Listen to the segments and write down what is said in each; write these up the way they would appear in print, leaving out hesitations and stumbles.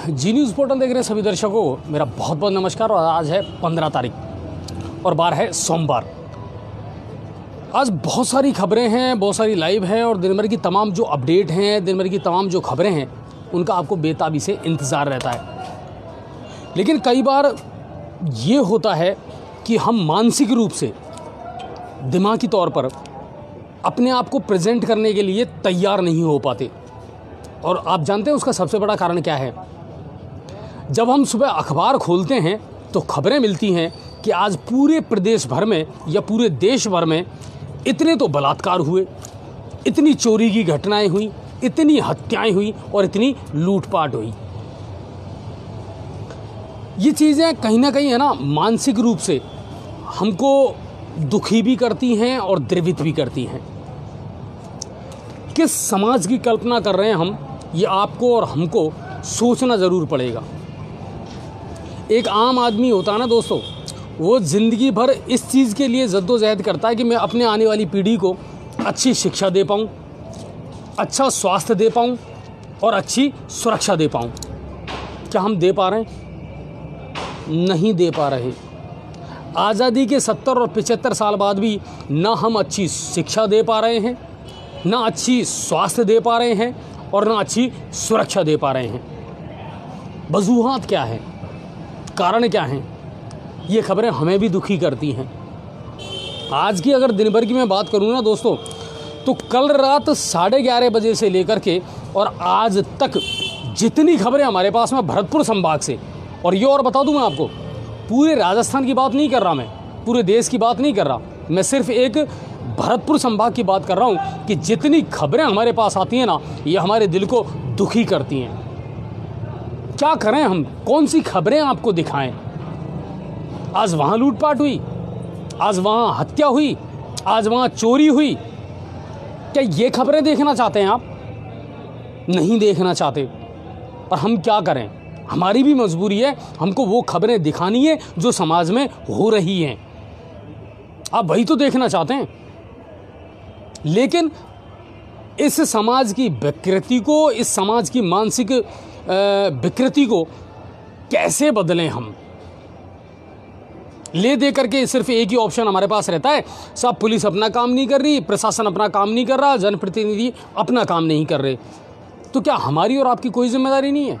जी news portal देख रहे सभी दर्शकों को मेरा बहुत बहुत नमस्कार। और आज है 15 तारीख और बार है सोमवार। आज बहुत सारी खबरें हैं, बहुत सारी लाइव हैं और दिन भर की तमाम जो अपडेट हैं, दिन भर की तमाम जो खबरें हैं उनका आपको बेताबी से इंतज़ार रहता है। लेकिन कई बार ये होता है कि हम मानसिक रूप से, दिमागी तौर पर अपने आप को प्रेजेंट करने के लिए तैयार नहीं हो पाते। और आप जानते हैं उसका सबसे बड़ा कारण क्या है? जब हम सुबह अखबार खोलते हैं तो खबरें मिलती हैं कि आज पूरे प्रदेश भर में या पूरे देश भर में इतने तो बलात्कार हुए, इतनी चोरी की घटनाएं हुई, इतनी हत्याएं हुई और इतनी लूटपाट हुई। ये चीज़ें कहीं ना कहीं है ना, मानसिक रूप से हमको दुखी भी करती हैं और द्रवित भी करती हैं। किस समाज की कल्पना कर रहे हैं हम, ये आपको और हमको सोचना ज़रूर पड़ेगा। एक आम आदमी होता है ना दोस्तों, वो ज़िंदगी भर इस चीज़ के लिए जद्दोजहद करता है कि मैं अपने आने वाली पीढ़ी को अच्छी शिक्षा दे पाऊँ, अच्छा स्वास्थ्य दे पाऊँ और अच्छी सुरक्षा दे पाऊँ। क्या हम दे पा रहे हैं? नहीं दे पा रहे। आज़ादी के 70 और 75 साल बाद भी ना हम अच्छी शिक्षा दे पा रहे हैं, ना अच्छी स्वास्थ्य दे पा रहे हैं और ना अच्छी सुरक्षा दे पा रहे हैं। वजूहात क्या है, कारण क्या हैं? ये खबरें हमें भी दुखी करती हैं। आज की अगर दिन भर की मैं बात करूं ना दोस्तों, तो कल रात 11:30 बजे से लेकर के और आज तक जितनी खबरें हमारे पास में भरतपुर संभाग से, और ये और बता दूं मैं आपको, पूरे राजस्थान की बात नहीं कर रहा, मैं पूरे देश की बात नहीं कर रहा, मैं सिर्फ एक भरतपुर संभाग की बात कर रहा हूं कि जितनी खबरें हमारे पास आती हैं ना, ये हमारे दिल को दुखी करती हैं। क्या करें हम, कौन सी खबरें आपको दिखाएं? आज वहाँ लूटपाट हुई, आज वहाँ हत्या हुई, आज वहाँ चोरी हुई। क्या ये खबरें देखना चाहते हैं आप? नहीं देखना चाहते। पर हम क्या करें, हमारी भी मजबूरी है, हमको वो खबरें दिखानी है जो समाज में हो रही हैं। आप वही तो देखना चाहते हैं। लेकिन इस समाज की विकृति को, इस समाज की मानसिक विकृति को कैसे बदलें हम? ले दे करके सिर्फ एक ही ऑप्शन हमारे पास रहता है, सब पुलिस अपना काम नहीं कर रही, प्रशासन अपना काम नहीं कर रहा, जनप्रतिनिधि अपना काम नहीं कर रहे। तो क्या हमारी और आपकी कोई जिम्मेदारी नहीं है?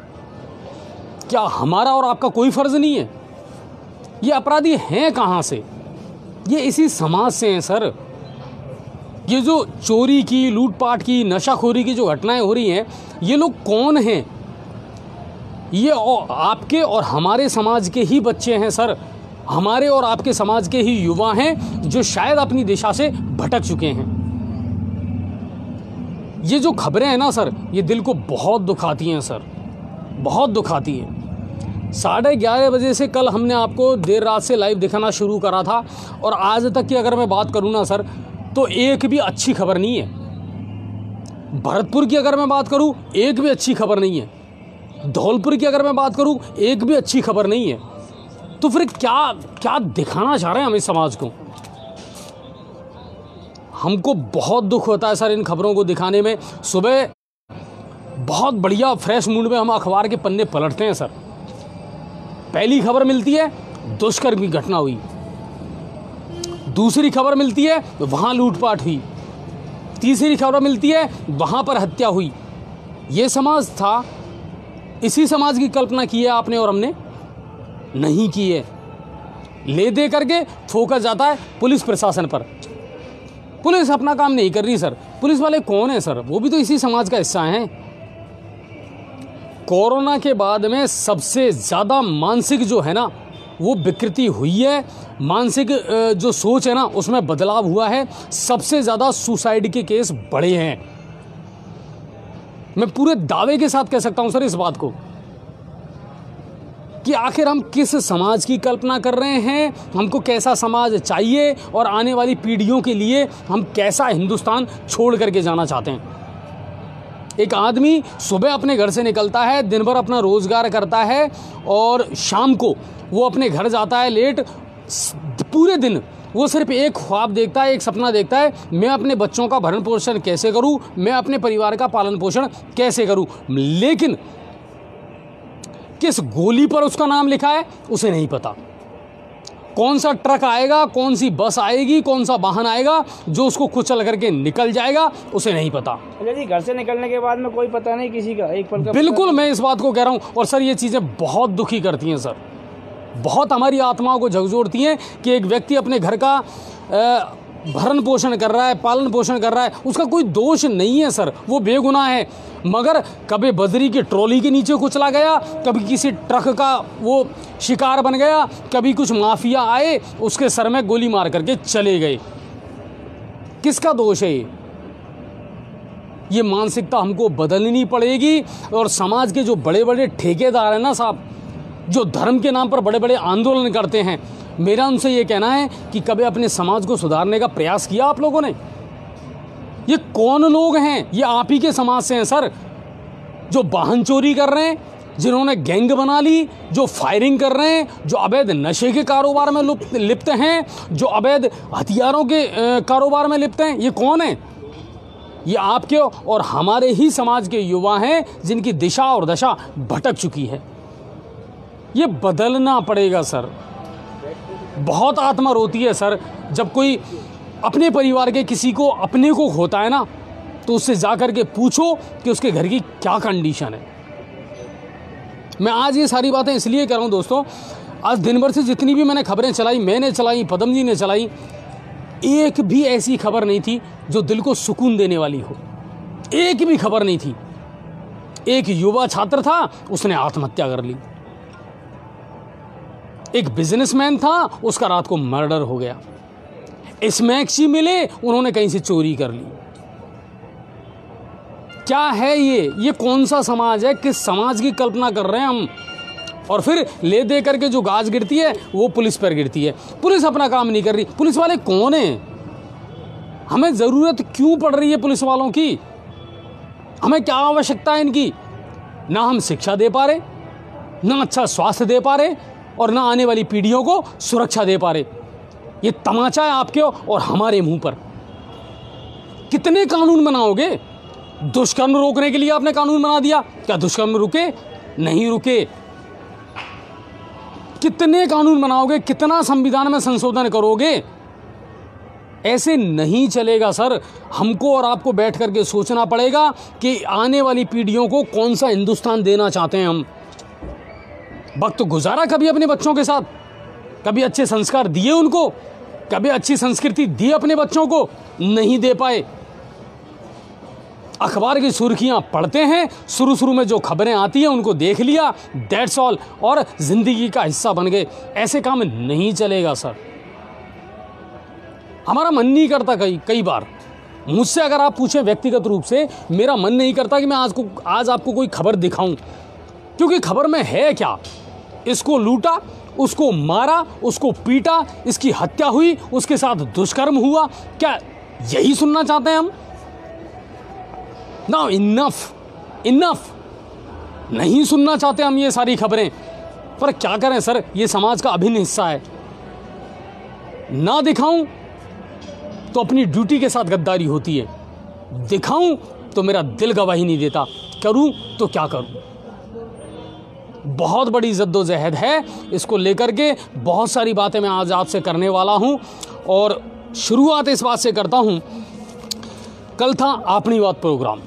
क्या हमारा और आपका कोई फर्ज नहीं है? ये अपराधी हैं कहाँ से? ये इसी समाज से हैं सर। ये जो चोरी की, लूटपाट की, नशाखोरी की जो घटनाएं हो रही हैं, ये लोग कौन हैं? ये आपके और हमारे समाज के ही बच्चे हैं सर। हमारे और आपके समाज के ही युवा हैं जो शायद अपनी दिशा से भटक चुके हैं। ये जो खबरें हैं ना सर, ये दिल को बहुत दुखाती हैं सर, बहुत दुखाती हैं। 11:30 बजे से कल हमने आपको देर रात से लाइव दिखाना शुरू करा था और आज तक की अगर मैं बात करूं ना सर, तो एक भी अच्छी खबर नहीं है। भरतपुर की अगर मैं बात करूं, एक भी अच्छी खबर नहीं है। धौलपुर की अगर मैं बात करूं, एक भी अच्छी खबर नहीं है। तो फिर क्या क्या दिखाना चाह रहे हैं हम इस समाज को? हमको बहुत दुख होता है सर इन खबरों को दिखाने में। सुबह बहुत बढ़िया फ्रेश मूड में हम अखबार के पन्ने पलटते हैं सर। पहली खबर मिलती है दुष्कर्म की घटना हुई, दूसरी खबर मिलती है वहां लूटपाट हुई, तीसरी खबर मिलती है वहां पर हत्या हुई। ये समाज था, इसी समाज की कल्पना की है आपने और हमने? नहीं की है। ले दे करके फोकस जाता है पुलिस प्रशासन पर। पुलिस अपना काम नहीं कर रही सर। पुलिस वाले कौन है सर? वो भी तो इसी समाज का हिस्सा हैं। कोरोना के बाद में सबसे ज़्यादा मानसिक जो है ना, वो विकृति हुई है। मानसिक जो सोच है ना, उसमें बदलाव हुआ है। सबसे ज़्यादा सुसाइड के केस बढ़े हैं। मैं पूरे दावे के साथ कह सकता हूं सर इस बात को कि आखिर हम किस समाज की कल्पना कर रहे हैं, हमको कैसा समाज चाहिए और आने वाली पीढ़ियों के लिए हम कैसा हिंदुस्तान छोड़ करके जाना चाहते हैं। एक आदमी सुबह अपने घर से निकलता है, दिन भर अपना रोजगार करता है और शाम को वो अपने घर जाता है लेट। पूरे दिन वो सिर्फ एक ख्वाब देखता है, एक सपना देखता है, मैं अपने बच्चों का भरण पोषण कैसे करूं, मैं अपने परिवार का पालन पोषण कैसे करूं। लेकिन किस गोली पर उसका नाम लिखा है उसे नहीं पता। कौन सा ट्रक आएगा, कौन सी बस आएगी, कौन सा वाहन आएगा जो उसको कुचल करके निकल जाएगा उसे नहीं पता। जी, घर से निकलने के बाद में कोई पता नहीं किसी का, एक पल का। बिल्कुल, मैं इस बात को कह रहा हूँ। और सर ये चीज़ें बहुत दुखी करती हैं सर, बहुत हमारी आत्माओं को झकझोरती हैं कि एक व्यक्ति अपने घर का भरण पोषण कर रहा है, पालन पोषण कर रहा है, उसका कोई दोष नहीं है सर, वो बेगुनाह है, मगर कभी बजरी की ट्रॉली के नीचे कुचला गया, कभी किसी ट्रक का वो शिकार बन गया, कभी कुछ माफिया आए उसके सर में गोली मार करके चले गए। किसका दोष है ये मानसिकता हमको बदलनी पड़ेगी। और समाज के जो बड़े बड़े ठेकेदार हैं ना साहब, जो धर्म के नाम पर बड़े बड़े आंदोलन करते हैं, मेरा उनसे ये कहना है कि कभी अपने समाज को सुधारने का प्रयास किया आप लोगों ने? ये कौन लोग हैं? ये आप ही के समाज से हैं सर, जो वाहन चोरी कर रहे हैं, जिन्होंने गैंग बना ली, जो फायरिंग कर रहे हैं, जो अवैध नशे के कारोबार में लिप्त हैं, जो अवैध हथियारों के कारोबार में लिप्त हैं। ये कौन है? ये आपके और हमारे ही समाज के युवा हैं जिनकी दिशा और दशा भटक चुकी है। ये बदलना पड़ेगा सर। बहुत आत्मा रोती है सर जब कोई अपने परिवार के किसी को अपने को खोता है ना, तो उससे जाकर के पूछो कि उसके घर की क्या कंडीशन है। मैं आज ये सारी बातें इसलिए कर रहा हूँ दोस्तों, आज दिन भर से जितनी भी मैंने खबरें चलाई, मैंने चलाई, पदम जी ने चलाई, एक भी ऐसी खबर नहीं थी जो दिल को सुकून देने वाली हो। एक भी खबर नहीं थी। एक युवा छात्र था, उसने आत्महत्या कर ली। एक बिजनेसमैन था, उसका रात को मर्डर हो गया। स्मैक्सी मिले, उन्होंने कहीं से चोरी कर ली। क्या है ये कौन सा समाज है? किस समाज की कल्पना कर रहे हैं हम? और फिर ले दे करके जो गाज गिरती है वो पुलिस पर गिरती है। पुलिस अपना काम नहीं कर रही। पुलिस वाले कौन हैं? हमें ज़रूरत क्यों पड़ रही है पुलिस वालों की? हमें क्या आवश्यकता है इनकी? ना हम शिक्षा दे पा रहे, ना अच्छा स्वास्थ्य दे पा रहे, और ना आने वाली पीढ़ियों को सुरक्षा दे पा रहे। ये तमाचा है आपके और हमारे मुंह पर। कितने कानून बनाओगे? दुष्कर्म रोकने के लिए आपने कानून बना दिया, क्या दुष्कर्म रुके? नहीं रुके। कितने कानून बनाओगे? कितना संविधान में संशोधन करोगे? ऐसे नहीं चलेगा सर। हमको और आपको बैठ करके सोचना पड़ेगा कि आने वाली पीढ़ियों को कौन सा हिंदुस्तान देना चाहते हैं हम। वक्त गुजारा कभी अपने बच्चों के साथ? कभी अच्छे संस्कार दिए उनको? कभी अच्छी संस्कृति दी अपने बच्चों को? नहीं दे पाए। अखबार की सुर्खियां पढ़ते हैं, शुरू में जो खबरें आती हैं उनको देख लिया, दैट्स ऑल, और जिंदगी का हिस्सा बन गए। ऐसे काम नहीं चलेगा सर। हमारा मन नहीं करता कई बार। मुझसे अगर आप पूछें व्यक्तिगत रूप से, मेरा मन नहीं करता कि मैं आज आपको कोई खबर दिखाऊं, क्योंकि खबर में है क्या? इसको लूटा, उसको मारा, उसको पीटा, इसकी हत्या हुई, उसके साथ दुष्कर्म हुआ, क्या यही सुनना चाहते हैं हम? नाउ इनफ नहीं सुनना चाहते हम ये सारी खबरें। पर क्या करें सर, ये समाज का अभिन्न हिस्सा है। ना दिखाऊं तो अपनी ड्यूटी के साथ गद्दारी होती है, दिखाऊं तो मेरा दिल गवाही नहीं देता, करूं तो क्या करूं। बहुत बड़ी जद्दोजहद है, इसको लेकर के बहुत सारी बातें मैं आज आपसे करने वाला हूं। और शुरुआत इस बात से करता हूं, कल था अपनी बात प्रोग्राम,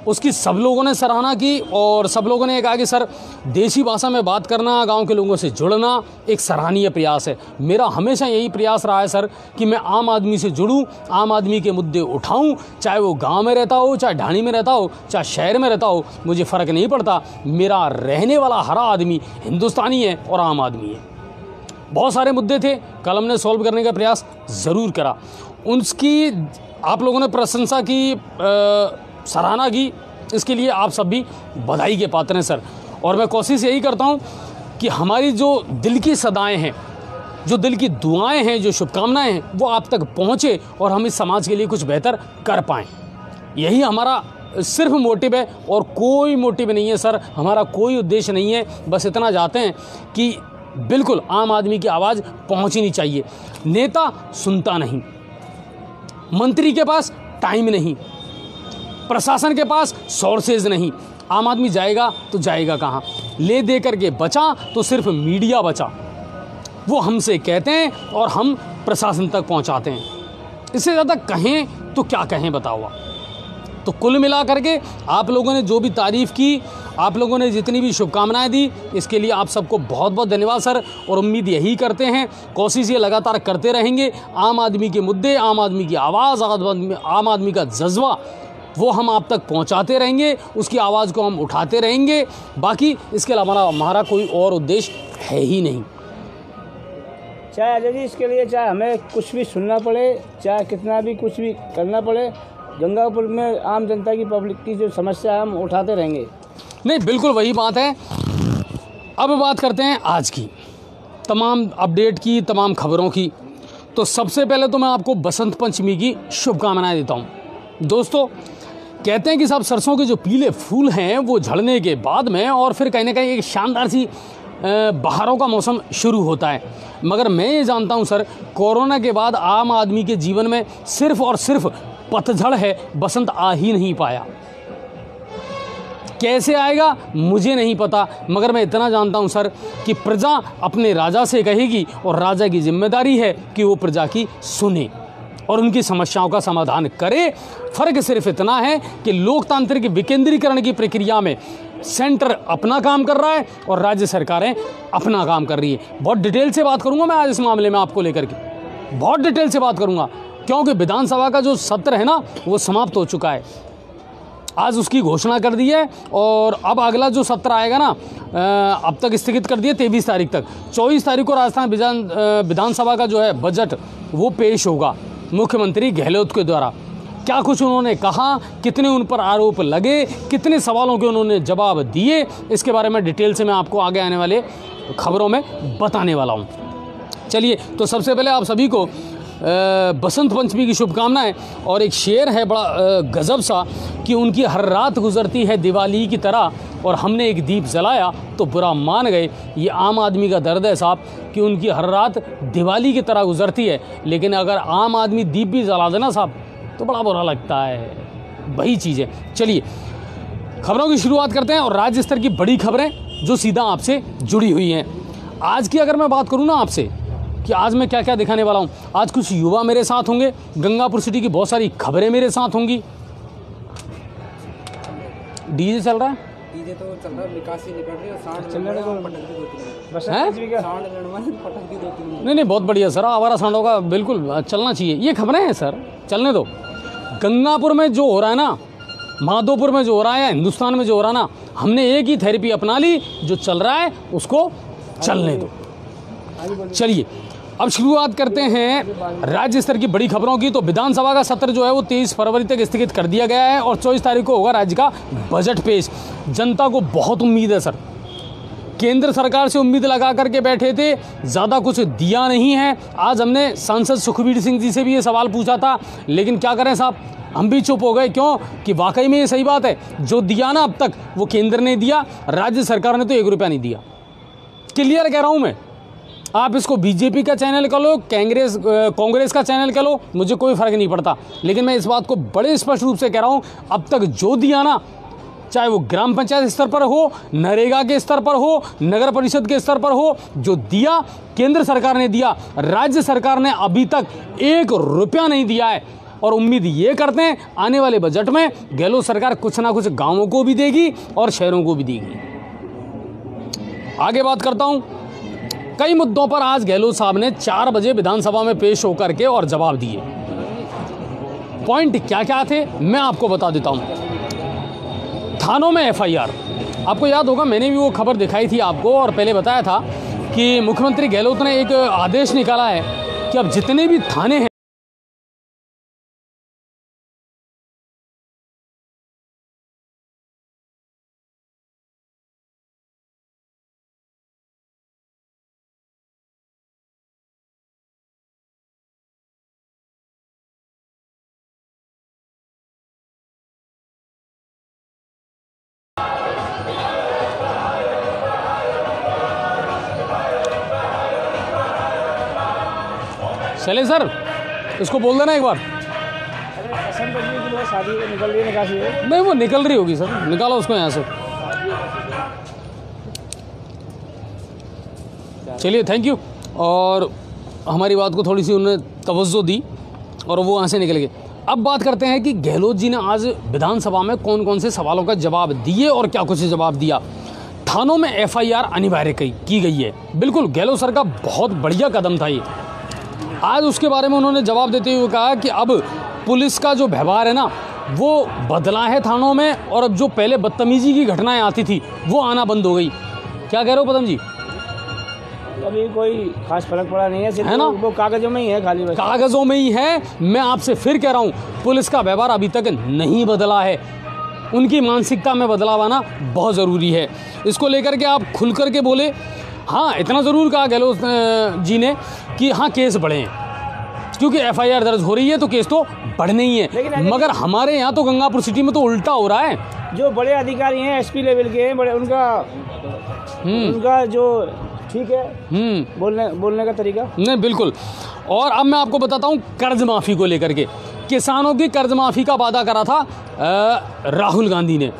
उसकी सब लोगों ने सराहना की और सब लोगों ने कहा कि सर देसी भाषा में बात करना, गांव के लोगों से जुड़ना एक सराहनीय प्रयास है। मेरा हमेशा यही प्रयास रहा है सर कि मैं आम आदमी से जुड़ूं, आम आदमी के मुद्दे उठाऊं, चाहे वो गांव में रहता हो, चाहे ढाणी में रहता हो, चाहे शहर में रहता हो, मुझे फ़र्क नहीं पड़ता। मेरा रहने वाला हर आदमी हिंदुस्तानी है और आम आदमी है। बहुत सारे मुद्दे थे, कल हमने सॉल्व करने का प्रयास ज़रूर करा। उसकी आप लोगों ने प्रशंसा की, सराहना की, इसके लिए आप सब भी बधाई के पात्र हैं सर। और मैं कोशिश यही करता हूं कि हमारी जो दिल की सदाएं हैं, जो दिल की दुआएं हैं, जो शुभकामनाएं हैं, वो आप तक पहुंचे और हम इस समाज के लिए कुछ बेहतर कर पाएं। यही हमारा सिर्फ मोटिव है और कोई मोटिव नहीं है सर, हमारा कोई उद्देश्य नहीं है। बस इतना चाहते हैं कि बिल्कुल आम आदमी की आवाज़ पहुंचनी चाहिए। नेता सुनता नहीं, मंत्री के पास टाइम नहीं, प्रशासन के पास सोर्सेज नहीं, आम आदमी जाएगा तो जाएगा कहाँ? ले दे करके बचा तो सिर्फ मीडिया बचा। वो हमसे कहते हैं और हम प्रशासन तक पहुंचाते हैं। इससे ज़्यादा कहें तो क्या कहें बताओ आप। तो कुल मिला करके आप लोगों ने जो भी तारीफ़ की, आप लोगों ने जितनी भी शुभकामनाएं दी, इसके लिए आप सबको बहुत बहुत धन्यवाद सर। और उम्मीद यही करते हैं, कोशिश ये लगातार करते रहेंगे, आम आदमी के मुद्दे, आम आदमी की आवाज़, आम आदमी का जज्बा वो हम आप तक पहुंचाते रहेंगे, उसकी आवाज़ को हम उठाते रहेंगे। बाकी इसके अलावा हमारा कोई और उद्देश्य है ही नहीं। चाहे अजय जी इसके लिए चाहे हमें कुछ भी सुनना पड़े, चाहे कितना भी कुछ भी करना पड़े, गंगापुर में आम जनता की, पब्लिक की जो समस्या है हम उठाते रहेंगे। नहीं, बिल्कुल वही बात है। अब बात करते हैं आज की तमाम अपडेट की, तमाम खबरों की। तो सबसे पहले तो मैं आपको बसंत पंचमी की शुभकामनाएं देता हूं। दोस्तों, कहते हैं कि साहब सरसों के जो पीले फूल हैं वो झड़ने के बाद में और फिर कहीं ना कहीं एक शानदार सी बहारों का मौसम शुरू होता है। मगर मैं ये जानता हूं सर, कोरोना के बाद आम आदमी के जीवन में सिर्फ और सिर्फ पतझड़ है, बसंत आ ही नहीं पाया। कैसे आएगा मुझे नहीं पता, मगर मैं इतना जानता हूं सर कि प्रजा अपने राजा से कहेगी और राजा की जिम्मेदारी है कि वो प्रजा की सुने और उनकी समस्याओं का समाधान करे। फर्क सिर्फ इतना है कि लोकतांत्रिक विकेंद्रीकरण की प्रक्रिया में सेंटर अपना काम कर रहा है और राज्य सरकारें अपना काम कर रही है। बहुत डिटेल से बात करूंगा मैं आज इस मामले में आपको लेकर के, बहुत डिटेल से बात करूंगा, क्योंकि विधानसभा का जो सत्र है ना वो समाप्त हो चुका है। आज उसकी घोषणा कर दी है और अब अगला जो सत्र आएगा ना, अब तक स्थगित कर दिया 23 तारीख तक। 24 तारीख को राजस्थान विधानसभा का जो है बजट वो पेश होगा मुख्यमंत्री गहलोत के द्वारा। क्या कुछ उन्होंने कहा, कितने उन पर आरोप लगे, कितने सवालों के उन्होंने जवाब दिए, इसके बारे में डिटेल से मैं आपको आगे आने वाले खबरों में बताने वाला हूँ। चलिए, तो सबसे पहले आप सभी को बसंत पंचमी की शुभकामनाएं। और एक शेर है बड़ा गजब सा कि उनकी हर रात गुजरती है दिवाली की तरह और हमने एक दीप जलाया तो बुरा मान गए। ये आम आदमी का दर्द है साहब कि उनकी हर रात दिवाली की तरह गुजरती है, लेकिन अगर आम आदमी दीप भी जला देना साहब तो बड़ा बुरा लगता है। वही चीज़ है। चलिए, खबरों की शुरुआत करते हैं और राज्य स्तर की बड़ी खबरें जो सीधा आपसे जुड़ी हुई हैं। आज की अगर मैं बात करूँ ना आपसे कि आज मैं क्या क्या दिखाने वाला हूँ, आज कुछ युवा मेरे साथ होंगे, गंगापुर सिटी की बहुत सारी खबरें मेरे साथ होंगी। डीजे चल रहा है, डीजे तो चल रहा है, निकासी निकल रही है, सांड चल रहा है, पटक दी दो-तीन, सांड लड़वाने पटक दी 2-3। नहीं बहुत बढ़िया सर, आवारा सांडों का बिल्कुल चलना चाहिए। ये खबरें हैं सर, चलने दो। गंगापुर में जो हो रहा है ना, माधोपुर में जो हो रहा है, हिंदुस्तान में जो हो रहा है ना, हमने एक ही थेरेपी अपना ली, जो चल रहा है उसको चलने दो। चलिए, अब शुरुआत करते हैं राज्य स्तर की बड़ी खबरों की। तो विधानसभा का सत्र जो है वो 23 फरवरी तक स्थगित कर दिया गया है और 24 तारीख को होगा राज्य का बजट पेश। जनता को बहुत उम्मीद है सर, केंद्र सरकार से उम्मीद लगा करके बैठे थे, ज़्यादा कुछ दिया नहीं है। आज हमने सांसद सुखबीर सिंह जी से भी ये सवाल पूछा था, लेकिन क्या करें साहब, हम भी चुप हो गए। क्यों? कि वाकई में ये सही बात है, जो दिया ना अब तक वो केंद्र ने दिया, राज्य सरकार ने तो 1 रुपया नहीं दिया। क्लियर कह रहा हूँ मैं, आप इसको बीजेपी का चैनल कर लो, कांग्रेस का चैनल कर लो, मुझे कोई फ़र्क नहीं पड़ता। लेकिन मैं इस बात को बड़े स्पष्ट रूप से कह रहा हूँ, अब तक जो दिया ना, चाहे वो ग्राम पंचायत स्तर पर हो, नरेगा के स्तर पर हो, नगर परिषद के स्तर पर हो, जो दिया केंद्र सरकार ने दिया, राज्य सरकार ने अभी तक 1 रुपया नहीं दिया है। और उम्मीद ये करते हैं आने वाले बजट में गहलोत सरकार कुछ ना कुछ गाँवों को भी देगी और शहरों को भी देगी। आगे बात करता हूँ, कई मुद्दों पर आज गहलोत साहब ने 4 बजे विधानसभा में पेश होकर के और जवाब दिए। पॉइंट क्या क्या थे मैं आपको बता देता हूं। थानों में एफआईआर, आपको याद होगा मैंने भी वो खबर दिखाई थी आपको और पहले बताया था कि मुख्यमंत्री गहलोत ने एक आदेश निकाला है कि अब जितने भी थाने हैं चले सर, इसको बोल देना एक बार। शादी निकल रही है, निकासी है। नहीं वो निकल रही होगी सर, निकालो उसको यहाँ से। चलिए, थैंक यू। और हमारी बात को थोड़ी सी उन्होंने तवज्जो दी और वो वहाँ से निकल गए। अब बात करते हैं कि गहलोत जी ने आज विधानसभा में कौन कौन से सवालों का जवाब दिए और क्या कुछ जवाब दिया। थानों में FIR अनिवार्य की गई है। बिल्कुल गहलोत सर का बहुत बढ़िया कदम था ये। आज उसके बारे में उन्होंने जवाब देते हुए कहा कि अब पुलिस का जो व्यवहार है ना वो बदला है थानों में, और अब जो पहले बदतमीजी की घटनाएं आती थी वो आना बंद हो गई। क्या कह रहे हो पदम जी? अभी कोई खास फर्क पड़ा नहीं है, सिर्फ है ना? वो कागजों में ही है, खाली बस कागजों में ही है। मैं आपसे फिर कह रहा हूँ, पुलिस का व्यवहार अभी तक नहीं बदला है। उनकी मानसिकता में बदलाव आना बहुत ज़रूरी है। इसको लेकर के आप खुल कर के बोले। हाँ, इतना ज़रूर कहा गहलोत जी ने कि हाँ केस बढ़े हैं, क्योंकि FIR दर्ज हो रही है तो केस तो बढ़ने ही है। मगर हमारे यहाँ तो गंगापुर सिटी में तो उल्टा हो रहा है। जो बड़े अधिकारी हैं, SP लेवल के हैं, बड़े उनका जो ठीक है बोलने का तरीका नहीं, बिल्कुल। और अब मैं आपको बताता हूँ कर्ज माफ़ी को लेकर के। किसानों की कर्ज माफ़ी का वादा करा था राहुल गांधी ने।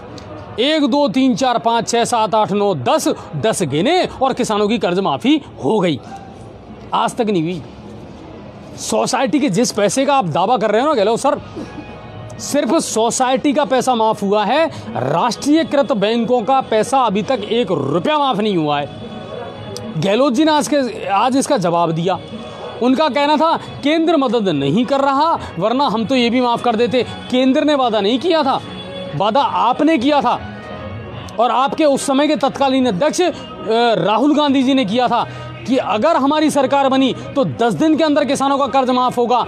1 2 3 4 5 6 7 8 9 10 गिने और किसानों की कर्ज माफ़ी हो गई। आज तक नहीं हुई। सोसाइटी के जिस पैसे का आप दावा कर रहे हो ना गहलोत सर, सिर्फ सोसाइटी का पैसा माफ़ हुआ है। राष्ट्रीयकृत बैंकों का पैसा अभी तक 1 रुपया माफ़ नहीं हुआ है। गहलोत जी ने आज इसका जवाब दिया। उनका कहना था केंद्र मदद नहीं कर रहा, वरना हम तो ये भी माफ़ कर देते। केंद्र ने वादा नहीं किया था, वादा आपने किया था। और आपके उस समय के तत्कालीन अध्यक्ष राहुल गांधी जी ने किया था कि अगर हमारी सरकार बनी तो 10 दिन के अंदर किसानों का कर्ज माफ़ होगा।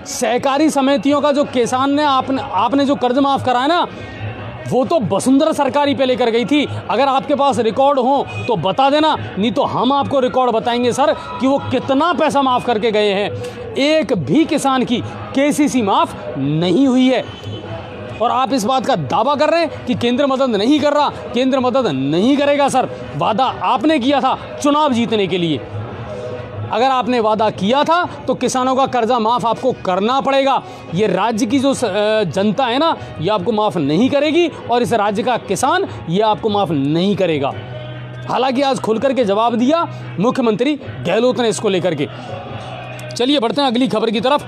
सहकारी समितियों का जो किसान ने आपने जो कर्ज माफ़ कराया ना, वो तो वसुंधरा सरकार ही पे लेकर गई थी। अगर आपके पास रिकॉर्ड हो तो बता देना, नहीं तो हम आपको रिकॉर्ड बताएंगे सर कि वो कितना पैसा माफ़ करके गए हैं। एक भी किसान की KCC माफ़ नहीं हुई है। और आप इस बात का दावा कर रहे हैं कि केंद्र मदद नहीं कर रहा। केंद्र मदद नहीं करेगा सर, वादा आपने किया था चुनाव जीतने के लिए। अगर आपने वादा किया था तो किसानों का कर्जा माफ़ आपको करना पड़ेगा। ये राज्य की जो जनता है ना, ये आपको माफ़ नहीं करेगी, और इस राज्य का किसान ये आपको माफ़ नहीं करेगा। हालांकि आज खुलकर के जवाब दिया मुख्यमंत्री गहलोत ने इसको लेकर के। चलिए बढ़ते हैं अगली खबर की तरफ।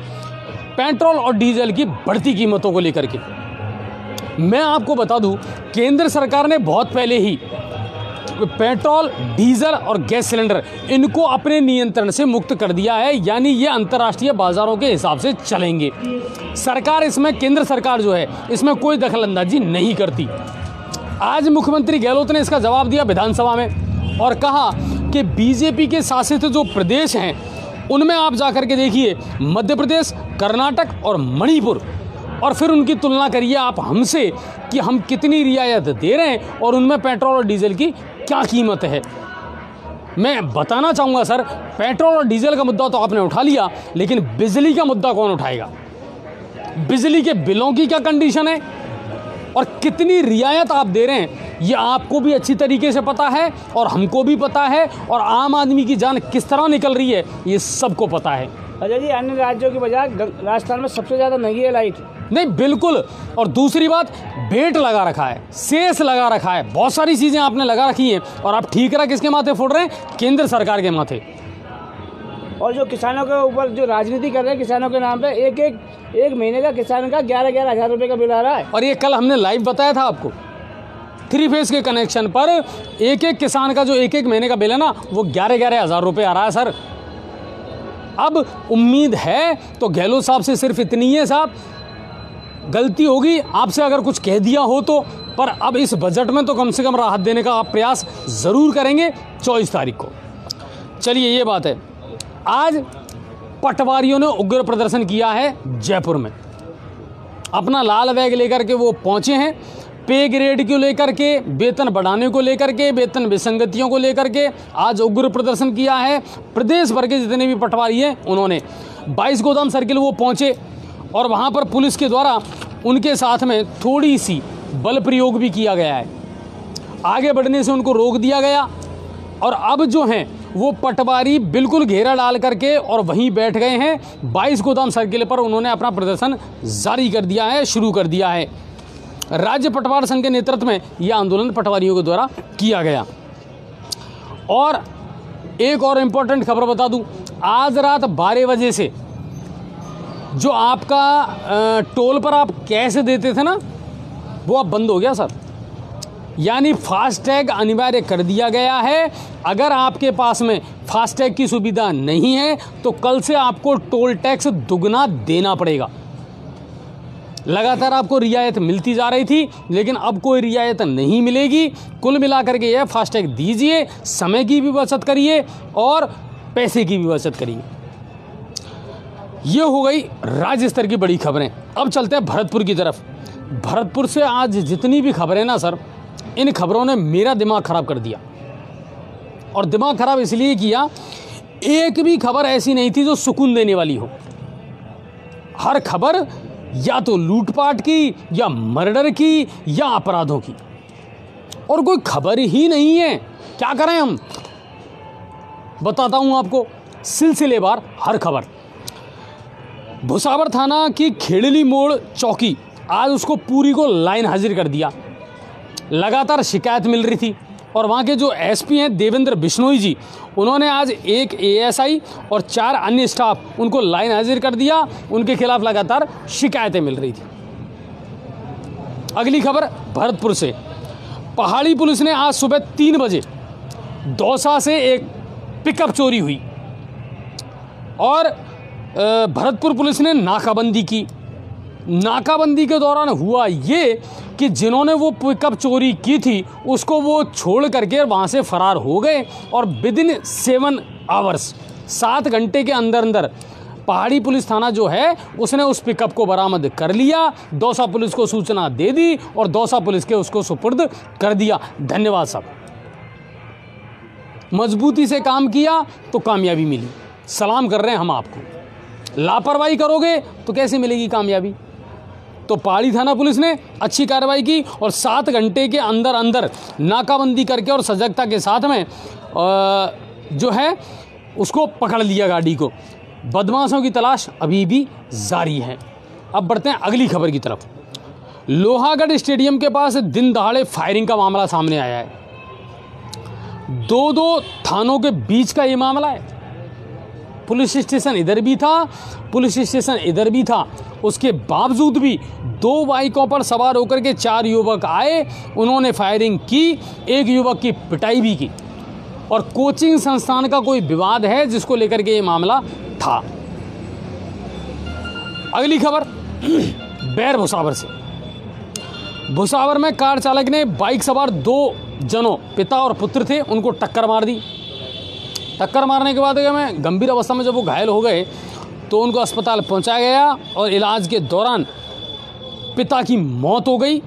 पेट्रोल और डीजल की बढ़ती कीमतों को लेकर के मैं आपको बता दूं, केंद्र सरकार ने बहुत पहले ही पेट्रोल, डीजल और गैस सिलेंडर इनको अपने नियंत्रण से मुक्त कर दिया है। यानी ये अंतर्राष्ट्रीय बाजारों के हिसाब से चलेंगे। सरकार इसमें, केंद्र सरकार जो है इसमें कोई दखलंदाजी नहीं करती। आज मुख्यमंत्री गहलोत ने इसका जवाब दिया विधानसभा में और कहा कि बीजेपी के शासित जो प्रदेश हैं उनमें आप जाकर के देखिए, मध्य प्रदेश, कर्नाटक और मणिपुर, और फिर उनकी तुलना करिए आप हमसे कि हम कितनी रियायत दे रहे हैं और उनमें पेट्रोल और डीजल की क्या कीमत है। मैं बताना चाहूँगा सर, पेट्रोल और डीजल का मुद्दा तो आपने उठा लिया, लेकिन बिजली का मुद्दा कौन उठाएगा? बिजली के बिलों की क्या कंडीशन है और कितनी रियायत आप दे रहे हैं, ये आपको भी अच्छी तरीके से पता है और हमको भी पता है, और आम आदमी की जान किस तरह निकल रही है ये सबको पता है। अजय जी, अन्य राज्यों की बजाय राजस्थान में सबसे ज़्यादा महंगी है लाइट। नहीं, बिल्कुल। और दूसरी बात, वेट लगा रखा है, सेस लगा रखा है, बहुत सारी चीज़ें आपने लगा रखी हैं, और आप ठीकरा किसके माथे फोड़ रहे हैं? केंद्र सरकार के माथे। और जो किसानों के ऊपर जो राजनीति कर रहे हैं किसानों के नाम पे, एक महीने का किसान का 11-11 हज़ार रुपये का बिल आ रहा है। और ये कल हमने लाइव बताया था आपको, 3 फेज के कनेक्शन पर एक किसान का जो एक महीने का बिल है ना, वो 11-11 हज़ार रुपये आ रहा है सर। अब उम्मीद है तो गहलोत साहब से सिर्फ इतनी है साहब, गलती होगी आपसे अगर कुछ कह दिया हो तो, पर अब इस बजट में तो कम से कम राहत देने का आप प्रयास ज़रूर करेंगे 24 तारीख को। चलिए, ये बात है। आज पटवारियों ने उग्र प्रदर्शन किया है जयपुर में। अपना लाल बैग लेकर के वो पहुँचे हैं। पे ग्रेड को लेकर के, वेतन बढ़ाने को लेकर के, वेतन विसंगतियों को लेकर के आज उग्र प्रदर्शन किया है। प्रदेश भर के जितने भी पटवारी हैं उन्होंने 22 गोदाम सर्किल वो पहुँचे, और वहाँ पर पुलिस के द्वारा उनके साथ में थोड़ी सी बल प्रयोग भी किया गया है। आगे बढ़ने से उनको रोक दिया गया, और अब जो हैं वो पटवारी बिल्कुल घेरा डाल करके और वहीं बैठ गए हैं। 22 गोदाम सर्किल पर उन्होंने अपना प्रदर्शन जारी कर दिया है, शुरू कर दिया है। राज्य पटवार संघ के नेतृत्व में यह आंदोलन पटवारियों के द्वारा किया गया। और एक और इम्पोर्टेंट खबर बता दूं, आज रात 12 बजे से जो आपका टोल पर आप कैश देते थे ना, वो अब बंद हो गया सर। यानी फास्टैग अनिवार्य कर दिया गया है। अगर आपके पास में फास्टैग की सुविधा नहीं है तो कल से आपको टोल टैक्स दुगना देना पड़ेगा। लगातार आपको रियायत मिलती जा रही थी, लेकिन अब कोई रियायत नहीं मिलेगी। कुल मिलाकर के यह फास्टैग दीजिए, समय की भी बचत करिए और पैसे की भी बचत करिए। ये हो गई राज्य स्तर की बड़ी खबरें। अब चलते हैं भरतपुर की तरफ। भरतपुर से आज जितनी भी खबरें ना सर, इन खबरों ने मेरा दिमाग खराब कर दिया। और दिमाग खराब इसलिए किया, एक भी खबर ऐसी नहीं थी जो सुकून देने वाली हो। हर खबर या तो लूटपाट की, या मर्डर की, या अपराधों की, और कोई खबर ही नहीं है। क्या करें हम, बताता हूं आपको सिलसिलेवार हर खबर। भुसावर थाना की खेड़ली मोड़ चौकी, आज उसको पूरी को लाइन हाजिर कर दिया। लगातार शिकायत मिल रही थी और वहाँ के जो एसपी हैं देवेंद्र बिश्नोई जी, उन्होंने आज एक एएसआई और 4 अन्य स्टाफ उनको लाइन हाजिर कर दिया। उनके खिलाफ लगातार शिकायतें मिल रही थी। अगली खबर भरतपुर से। पहाड़ी पुलिस ने आज सुबह 3 बजे दौसा से एक पिकअप चोरी हुई और भरतपुर पुलिस ने नाकाबंदी की। नाकाबंदी के दौरान हुआ ये कि जिन्होंने वो पिकअप चोरी की थी उसको वो छोड़ करके वहाँ से फरार हो गए और विदिन 7 आवर्स 7 घंटे के अंदर अंदर पहाड़ी पुलिस थाना जो है उसने उस पिकअप को बरामद कर लिया। दौसा पुलिस को सूचना दे दी और दौसा पुलिस के उसको सुपुर्द कर दिया। धन्यवाद साहब, मजबूती से काम किया तो कामयाबी मिली। सलाम कर रहे हैं हम आपको। लापरवाही करोगे तो कैसे मिलेगी कामयाबी। तो पहाड़ी थाना पुलिस ने अच्छी कार्रवाई की और 7 घंटे के अंदर अंदर नाकाबंदी करके और सजगता के साथ में जो है उसको पकड़ लिया गाड़ी को। बदमाशों की तलाश अभी भी जारी है। अब बढ़ते हैं अगली खबर की तरफ। लोहागढ़ स्टेडियम के पास दिन दहाड़े फायरिंग का मामला सामने आया है। 2 थानों के बीच का ये मामला है। पुलिस स्टेशन इधर भी था, पुलिस स्टेशन इधर भी था, उसके बावजूद भी 2 बाइकों पर सवार होकर के 4 युवक आए। उन्होंने फायरिंग की, एक युवक की पिटाई भी की और कोचिंग संस्थान का कोई विवाद है जिसको लेकर के ये मामला था। अगली खबर बैर भुसावर से। भुसावर में कार चालक ने बाइक सवार 2 जनों, पिता और पुत्र थे, उनको टक्कर मार दी। टक्कर मारने के बाद में गंभीर अवस्था में जब वो घायल हो गए तो उनको अस्पताल पहुंचाया गया और इलाज के दौरान पिता की मौत हो गई।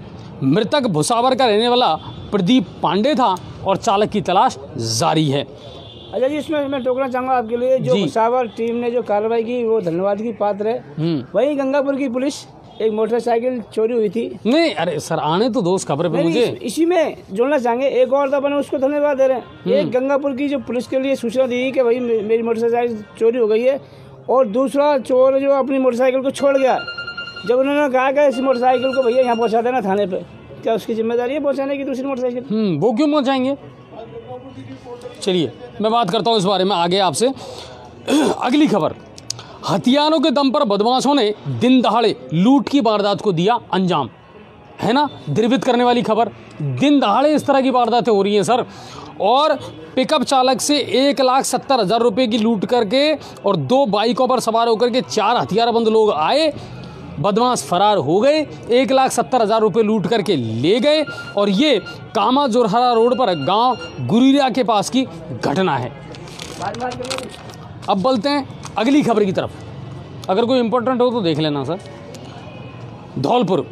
मृतक भुसावर का रहने वाला प्रदीप पांडे था और चालक की तलाश जारी है। अच्छा जी, इसमें मैं टोकना चाहूँगा आपके लिए, जो भुसावर टीम ने जो कार्रवाई की वो धन्यवाद की पात्र है। वहीं गंगापुर की पुलिस, एक मोटरसाइकिल चोरी हुई थी। नहीं, अरे सर आने तो दोस्त खबर पे मुझे इसी में जोड़ना चाहेंगे। एक और तो अपन उसको धन्यवाद दे रहे हैं। एक गंगापुर की जो पुलिस के लिए सूचना दी कि भाई मेरी मोटरसाइकिल चोरी हो गई है, और दूसरा चोर जो अपनी मोटरसाइकिल को छोड़ गया, जब उन्होंने कहा कि इस मोटरसाइकिल को भैया यहाँ पहुँचा देना थाने पे, क्या उसकी जिम्मेदारी है पहुँचाने की दूसरी मोटरसाइकिल? वो क्यों पहुँचाएंगे? चलिए मैं बात करता हूँ इस बारे में आगे आपसे। अगली खबर, हथियारों के दम पर बदमाशों ने दिन दहाड़े लूट की वारदात को दिया अंजाम। है ना, द्रवित करने वाली खबर। दिन दहाड़े इस तरह की वारदातें हो रही हैं सर। और पिकअप चालक से 1,70,000 रुपये की लूट करके और 2 बाइकों पर सवार होकर के 4 हथियारबंद लोग आए। बदमाश फरार हो गए, 1,70,000 रुपये लूट करके ले गए। और ये कामा जोरहरा रोड पर गांव गुरीरा के पास की घटना है। अब बोलते हैं अगली खबर की तरफ। अगर कोई इंपॉर्टेंट हो तो देख लेना सर। धौलपुर,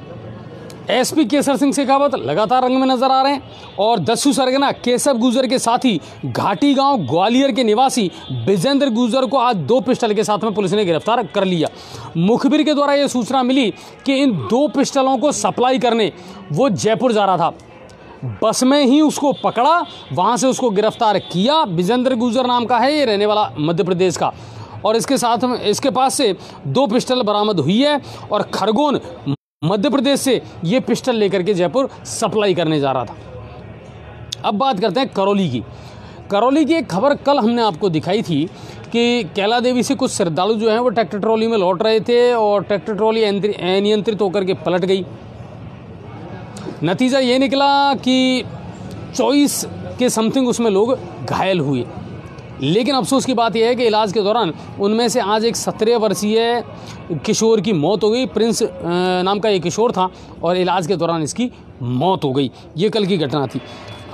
एसपी केसर सिंह शेखावत लगातार रंग में नजर आ रहे हैं और दस्यु सरगना केशव गुर्जर के साथ ही घाटी गांव ग्वालियर के निवासी विजेंद्र गुर्जर को आज 2 पिस्टल के साथ में पुलिस ने गिरफ्तार कर लिया। मुखबिर के द्वारा यह सूचना मिली कि इन 2 पिस्टलों को सप्लाई करने वो जयपुर जा रहा था। बस में ही उसको पकड़ा, वहां से उसको गिरफ्तार किया। विजेंद्र गुर्जर नाम का है, ये रहने वाला मध्य प्रदेश का। और इसके साथ में इसके पास से 2 पिस्टल बरामद हुई है और खरगोन मध्य प्रदेश से ये पिस्टल लेकर के जयपुर सप्लाई करने जा रहा था। अब बात करते हैं करौली की। करौली की एक खबर कल हमने आपको दिखाई थी कि कैला देवी से कुछ श्रद्धालु जो हैं वो ट्रैक्टर ट्रॉली में लौट रहे थे और ट्रैक्टर ट्रॉली अनियंत्रित होकर के पलट गई। नतीजा ये निकला कि 24 के समथिंग उसमें लोग घायल हुए। लेकिन अफसोस की बात यह है कि इलाज के दौरान उनमें से आज एक 17 वर्षीय किशोर की मौत हो गई। प्रिंस नाम का एक किशोर था और इलाज के दौरान इसकी मौत हो गई। ये कल की घटना थी।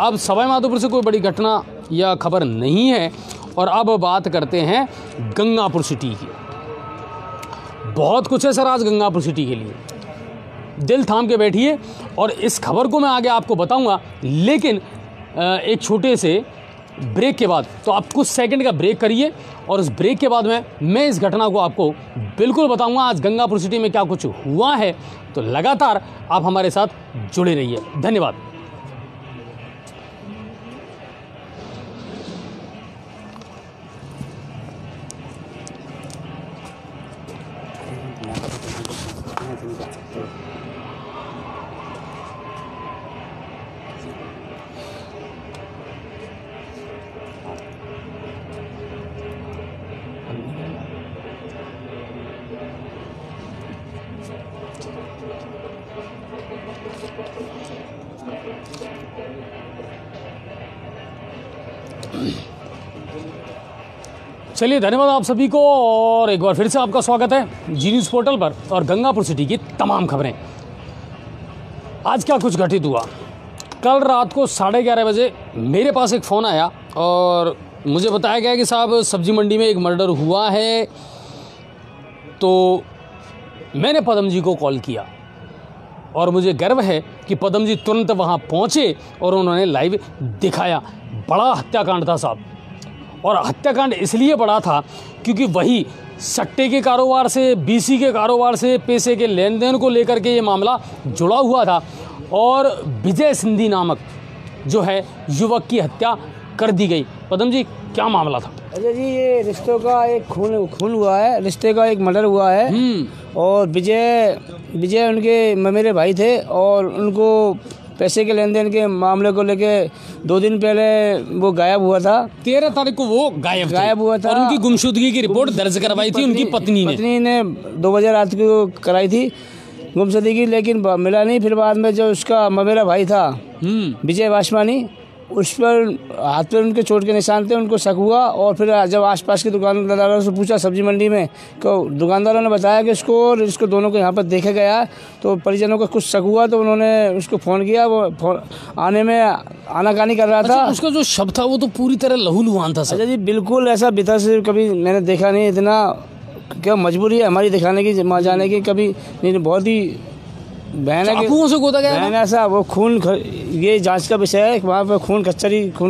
अब सवाईमाधोपुर से कोई बड़ी घटना या खबर नहीं है और अब बात करते हैं गंगापुर सिटी की। बहुत कुछ है सर आज गंगापुर सिटी के लिए, दिल थाम के बैठिए और इस खबर को मैं आगे आपको बताऊंगा। लेकिन एक छोटे से ब्रेक के बाद, तो आप कुछ सेकंड का ब्रेक करिए और उस ब्रेक के बाद मैं इस घटना को आपको बिल्कुल बताऊंगा आज गंगापुर सिटी में क्या कुछ हुआ है। तो लगातार आप हमारे साथ जुड़े रहिए। धन्यवाद। चलिए धन्यवाद आप सभी को और एक बार फिर से आपका स्वागत है जी न्यूज़ पोर्टल पर और गंगापुर सिटी की तमाम खबरें। आज क्या कुछ घटित हुआ, कल रात को 11:30 बजे मेरे पास एक फ़ोन आया और मुझे बताया गया कि साहब सब्जी मंडी में एक मर्डर हुआ है। तो मैंने पदम जी को कॉल किया और मुझे गर्व है कि पदम जी तुरंत वहाँ पहुँचे और उन्होंने लाइव दिखाया। बड़ा हत्याकांड था साहब, और हत्याकांड इसलिए बड़ा था क्योंकि वही सट्टे के कारोबार से, बीसी के कारोबार से, पैसे के लेन देन को लेकर के ये मामला जुड़ा हुआ था और विजय सिंधी नामक जो है युवक की हत्या कर दी गई। पदम जी क्या मामला था? अच्छा जी, ये रिश्तों का एक खून हुआ है, रिश्ते का एक मर्डर हुआ है और विजय उनके मेरे भाई थे और उनको पैसे के लेन देन के मामले को लेके 2 दिन पहले वो गायब हुआ था। 13 तारीख को वो गायब हुआ था और उनकी गुमशुदगी की रिपोर्ट दर्ज करवाई थी उनकी पत्नी ने 2 बजे रात को कराई थी गुमशुदगी, लेकिन मिला नहीं। फिर बाद में जो उसका मेरा भाई था विजय वासवानी, उस पर हाथ पर उनके चोट के निशान थे, उनको शक हुआ और फिर जब आसपास के दुकानदारों से पूछा सब्जी मंडी में, तो दुकानदारों ने बताया कि इसको दोनों को यहाँ पर देखा गया। तो परिजनों को कुछ शक हुआ तो उन्होंने उसको फ़ोन किया। वो आने में आनाकानी कर रहा था। उसका जो शब्द था वो तो पूरी तरह लहूलुहान था सर। अच्छा जी, बिल्कुल ऐसा बिता से कभी मैंने देखा नहीं। इतना क्या मजबूरी है हमारी दिखाने की, जाने की, कभी नहीं। बहुत ही चाकुओं से गोदा गया ऐसा वो खून, ये जांच का विषय है। वहाँ पे खून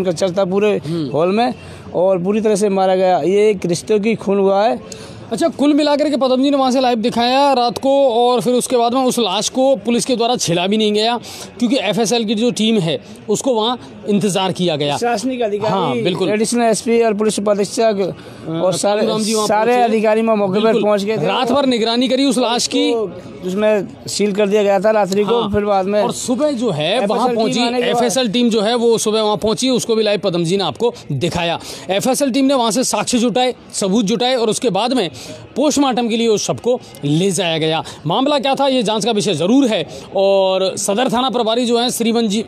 कच्चर था पूरे हॉल में और पूरी तरह से मारा गया। ये एक रिश्ते की खून हुआ है। अच्छा, कुल मिलाकर के पदम जी ने वहाँ से लाइव दिखाया रात को और फिर उसके बाद में उस लाश को पुलिस के द्वारा छिला भी नहीं गया क्योंकि एफएसएल की जो टीम है उसको वहाँ इंतजार किया गया। प्रशासनिक अधिकारी, हाँ बिल्कुल, एडिशनल एसपी और पुलिस उपाधीक्षक और सारे अधिकारी मौके पर पहुँच गए थे। रात भर निगरानी करी उस लाश की, उसमें सील कर दिया गया था रात्रि को। फिर बाद में और सुबह जो है वहाँ पहुंची एफएसएल टीम, जो है वो सुबह वहाँ पहुंची, उसको भी लाइव पदम जी ने आपको दिखाया। एफएसएल टीम ने वहाँ से साक्ष्य जुटाए, सबूत जुटाए और उसके बाद में पोस्टमार्टम के लिए उस शव को ले जाया गया। मामला क्या था ये जांच का विषय ज़रूर है और सदर थाना प्रभारी जो हैं श्रीवन जी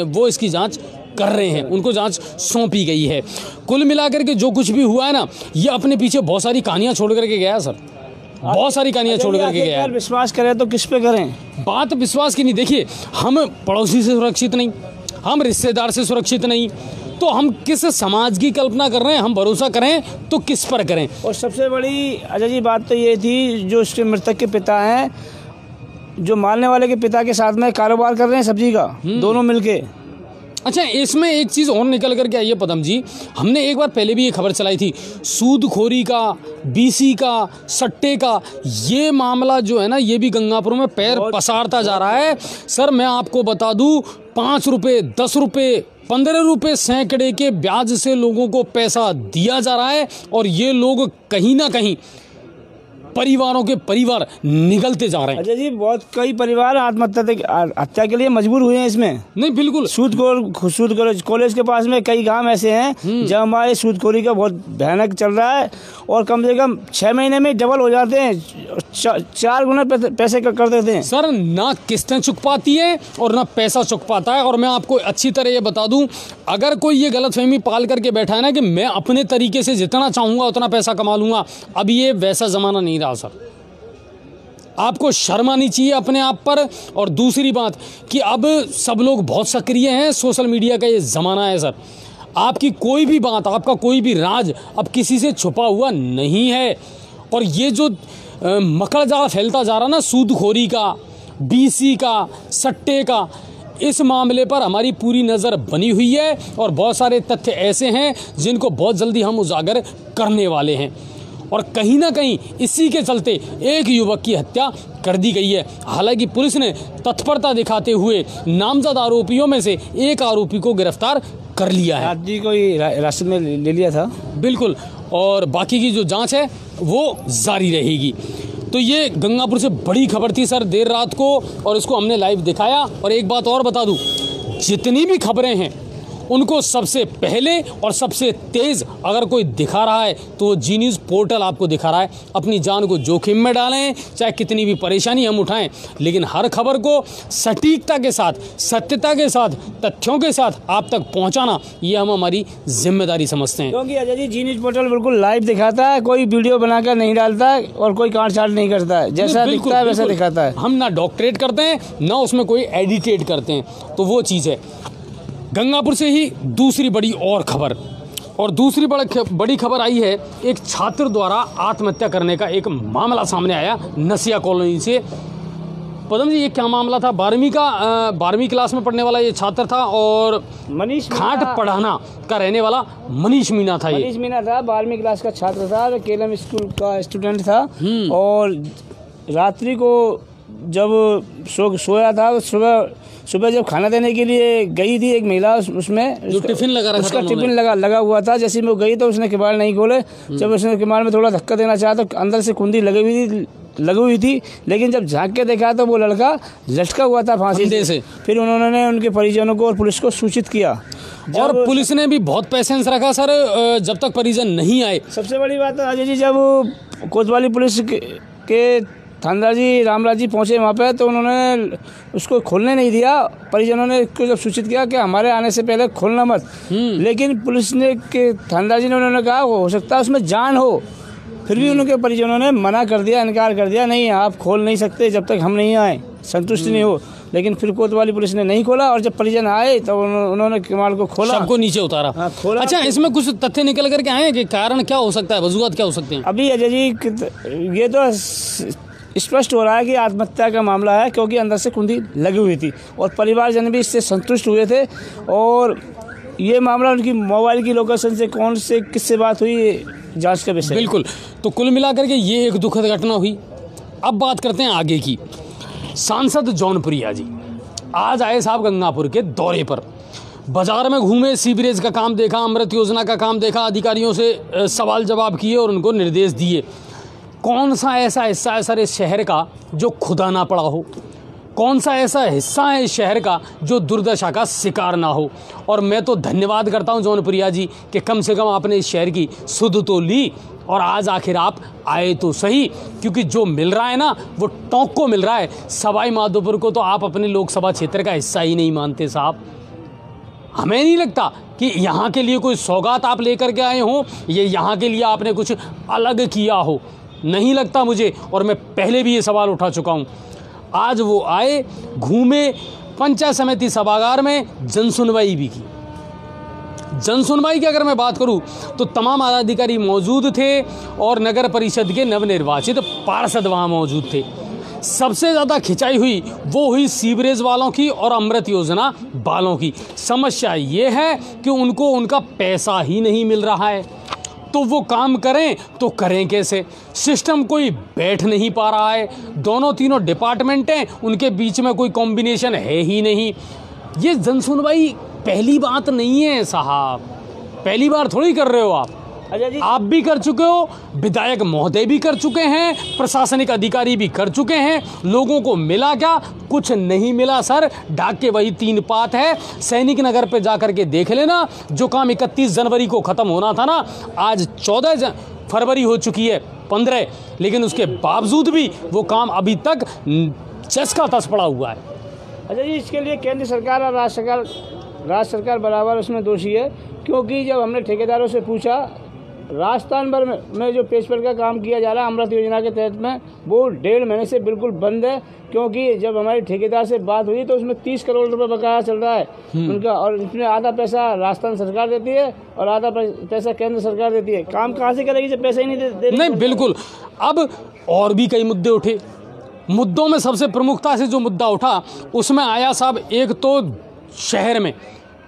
वो इसकी जांच कर रहे हैं, उनको जांच सौंपी गई है। कुल मिलाकर के जो कुछ भी हुआ है ना, ये अपने पीछे बहुत सारी कहानियाँ छोड़ करके गया सर, बहुत सारी कहानियाँ छोड़ करके गया। विश्वास करें तो किस पे करें? बात विश्वास की नहीं। देखिए, हम पड़ोसी से सुरक्षित नहीं, हम रिश्तेदार से सुरक्षित नहीं, तो हम किस समाज की कल्पना कर रहे हैं? हम भरोसा करें तो किस पर करें? और सबसे बड़ी अच्छा जी बात तो ये थी, जो उसके मृतक के पिता हैं, जो मारने वाले के पिता के साथ में कारोबार कर रहे हैं सब्जी का, दोनों मिलके। अच्छा, इसमें एक चीज़ और निकल करके आई है पदम जी, हमने एक बार पहले भी ये खबर चलाई थी, सूदखोरी का, बीसी का, सट्टे का, ये मामला जो है ना, ये भी गंगापुर में पैर पसारता जा रहा है। सर मैं आपको बता दूं, 5 रुपये, 10 रुपये, 15 रुपये सैकड़े के ब्याज से लोगों को पैसा दिया जा रहा है और ये लोग कहीं ना कहीं परिवारों के परिवार निगलते जा रहे हैं। अच्छा जी, बहुत कई परिवार हत्या के लिए मजबूर हुए हैं इसमें। नहीं बिल्कुल, सूदखोर कॉलेज के पास में कई गांव ऐसे हैं जहाँ हमारे सूदखोरी का बहुत भयानक चल रहा है और कम से कम 6 महीने में डबल हो जाते हैं, 4 गुना पैसे कर देते हैं। सर ना किस्तें चुक पाती है और ना पैसा चुक पाता है। और मैं आपको अच्छी तरह ये बता दूं, अगर कोई ये गलतफहमी पाल करके बैठा है ना कि मैं अपने तरीके से जितना चाहूँगा उतना पैसा कमा लूँगा, अब ये वैसा ज़माना नहीं रहा सर। आपको शर्म आनी चाहिए अपने आप पर। और दूसरी बात कि अब सब लोग बहुत सक्रिय हैं, सोशल मीडिया का ये ज़माना है सर। आपकी कोई भी बात, आपका कोई भी राज अब किसी से छुपा हुआ नहीं है। और ये जो मकड़ जाल फैलता जा रहा ना सूदखोरी का, बीसी का, सट्टे का, इस मामले पर हमारी पूरी नज़र बनी हुई है और बहुत सारे तथ्य ऐसे हैं जिनको बहुत जल्दी हम उजागर करने वाले हैं। और कहीं ना कहीं इसी के चलते एक युवक की हत्या कर दी गई है। हालांकि पुलिस ने तत्परता दिखाते हुए नामजद आरोपियों में से एक आरोपी को गिरफ्तार कर लिया है। आदमी को हिरासत में ले लिया था। बिल्कुल, और बाकी की जो जांच है वो जारी रहेगी। तो ये गंगापुर से बड़ी खबर थी सर देर रात को, और इसको हमने लाइव दिखाया। और एक बात और बता दूं, जितनी भी खबरें हैं उनको सबसे पहले और सबसे तेज़ अगर कोई दिखा रहा है तो वो जी न्यूज़ पोर्टल आपको दिखा रहा है। अपनी जान को जोखिम में डालें, चाहे कितनी भी परेशानी हम उठाएं, लेकिन हर खबर को सटीकता के साथ, सत्यता के साथ, तथ्यों के साथ आप तक पहुंचाना ये हम हमारी जिम्मेदारी समझते हैं। क्योंकि अजय जी न्यूज़ पोर्टल बिल्कुल लाइव दिखाता है, कोई वीडियो बनाकर नहीं डालता है और कोई काट छाट नहीं करता है, जैसा दिखता है वैसा दिखाता है। हम ना डॉक्टरेट करते हैं ना उसमें कोई एडिटेट करते हैं, तो वो चीज़ है। गंगापुर से ही दूसरी बड़ी और खबर, और दूसरी बड़ी खबर आई है, एक छात्र द्वारा आत्महत्या करने का एक मामला सामने आया नसिया कॉलोनी से। पदम जी, ये क्या मामला था? 12वीं क्लास में पढ़ने वाला ये छात्र था और मनीष खाट पढ़ाना का रहने वाला मनीष मीणा था। मनीष मीणा था, 12वीं क्लास का छात्र था, केलम स्कूल का स्टूडेंट था। और रात्रि को जब सोया था, सुबह जब खाना देने के लिए गई थी एक महिला, उसमें जो टिफिन लगा रखा उसका टिफिन लगा हुआ था। जैसे वो गई तो उसने किवाड़ नहीं खोले। जब उसने किवाड़ में थोड़ा धक्का देना चाहा तो अंदर से कुंडी लगी हुई थी, लेकिन जब झांक के देखा तो वो लड़का लटका हुआ था फांसी से। फिर उन्होंने उनके परिजनों को और पुलिस को सूचित किया, और पुलिस ने भी बहुत पेशेंस रखा सर, जब तक परिजन नहीं आए। सबसे बड़ी बात है अजय जी, जब कोतवाली पुलिस के थानेदार जी रामराज जी पहुँचे वहाँ पे तो उन्होंने उसको खोलने नहीं दिया। परिजनों ने उसको जब सूचित किया कि हमारे आने से पहले खोलना मत, लेकिन पुलिस ने के थानेदार जी ने उन्होंने कहा हो सकता है उसमें जान हो, फिर भी उनके परिजनों ने मना कर दिया, इनकार कर दिया, नहीं आप खोल नहीं सकते जब तक हम नहीं आए, संतुष्ट नहीं हो। लेकिन फिर कोतवाली पुलिस ने नहीं खोला और जब परिजन आए तो उन्होंने किवाड़ को खोला, सबको नीचे उतारा। खोला। अच्छा, इसमें कुछ तथ्य निकल करके आए कि कारण क्या हो सकता है, वजूहत क्या हो सकते हैं? अभी अजय जी ये तो स्पष्ट हो रहा है कि आत्महत्या का मामला है, क्योंकि अंदर से कुंडी लगी हुई थी और परिवारजन भी इससे संतुष्ट हुए थे। और ये मामला उनकी मोबाइल की लोकेशन से कौन से किससे बात हुई, जांच का विषय। बिल्कुल, तो कुल मिलाकर के ये एक दुखद घटना हुई। अब बात करते हैं आगे की। सांसद जौनपुरिया जी आज आए साहब गंगापुर के दौरे पर, बाजार में घूमे, सीवरेज का काम देखा, अमृत योजना का काम देखा, अधिकारियों से सवाल जवाब किए और उनको निर्देश दिए। कौन सा ऐसा हिस्सा है सर इस शहर का जो खुदा ना पड़ा हो? कौन सा ऐसा हिस्सा है इस शहर का जो दुर्दशा का शिकार ना हो? और मैं तो धन्यवाद करता हूं जौनपुरिया जी कि कम से कम आपने इस शहर की सुध तो ली और आज आखिर आप आए तो सही, क्योंकि जो मिल रहा है ना वो टोंक को मिल रहा है। सवाई माधोपुर को तो आप अपने लोकसभा क्षेत्र का हिस्सा ही नहीं मानते साहब। हमें नहीं लगता कि यहाँ के लिए कोई सौगात आप लेकर के आए हों, ये यहाँ के लिए आपने कुछ अलग किया हो, नहीं लगता मुझे। और मैं पहले भी ये सवाल उठा चुका हूँ। आज वो आए, घूमे, पंचायत समिति सभागार में जनसुनवाई भी की। जनसुनवाई की अगर मैं बात करूं तो तमाम आधिकारी मौजूद थे और नगर परिषद के नवनिर्वाचित पार्षद वहां मौजूद थे। सबसे ज़्यादा खिंचाई हुई वो हुई सीवरेज वालों की और अमृत योजना वालों की। समस्या ये है कि उनको उनका पैसा ही नहीं मिल रहा है, तो वो काम करें तो करें कैसे? सिस्टम कोई बैठ नहीं पा रहा है। दोनों तीनों डिपार्टमेंट हैं, उनके बीच में कोई कॉम्बिनेशन है ही नहीं। ये जनसुनवाई पहली बात नहीं है साहब, पहली बार थोड़ी कर रहे हो आप। अच्छा जी, आप भी कर चुके हो, विधायक महोदय भी कर चुके हैं, प्रशासनिक अधिकारी भी कर चुके हैं। लोगों को मिला क्या? कुछ नहीं मिला सर। ढाक के वही 3 पात है। सैनिक नगर पे जाकर के देख लेना, जो काम 31 जनवरी को ख़त्म होना था ना, आज 14 फरवरी हो चुकी है, 15, लेकिन उसके बावजूद भी वो काम अभी तक चस का तस पड़ा हुआ है। अच्छा जी, इसके लिए केंद्र सरकार और राज्य सरकार बराबर उसमें दोषी है, क्योंकि जब हमने ठेकेदारों से पूछा, राजस्थान भर में जो पेशपर का काम किया जा रहा है अमृत योजना के तहत में, वो 1.5 महीने से बिल्कुल बंद है। क्योंकि जब हमारी ठेकेदार से बात हुई तो उसमें 30 करोड़ रुपए बकाया चल रहा है उनका, और इसमें आधा पैसा राजस्थान सरकार देती है और आधा पैसा केंद्र सरकार देती है। काम कहाँ से करेगी जब पैसा ही नहीं दे रही? नहीं, बिल्कुल। अब और भी कई मुद्दे उठे। मुद्दों में सबसे प्रमुखता से जो मुद्दा उठा उसमें आया साहब, एक तो शहर में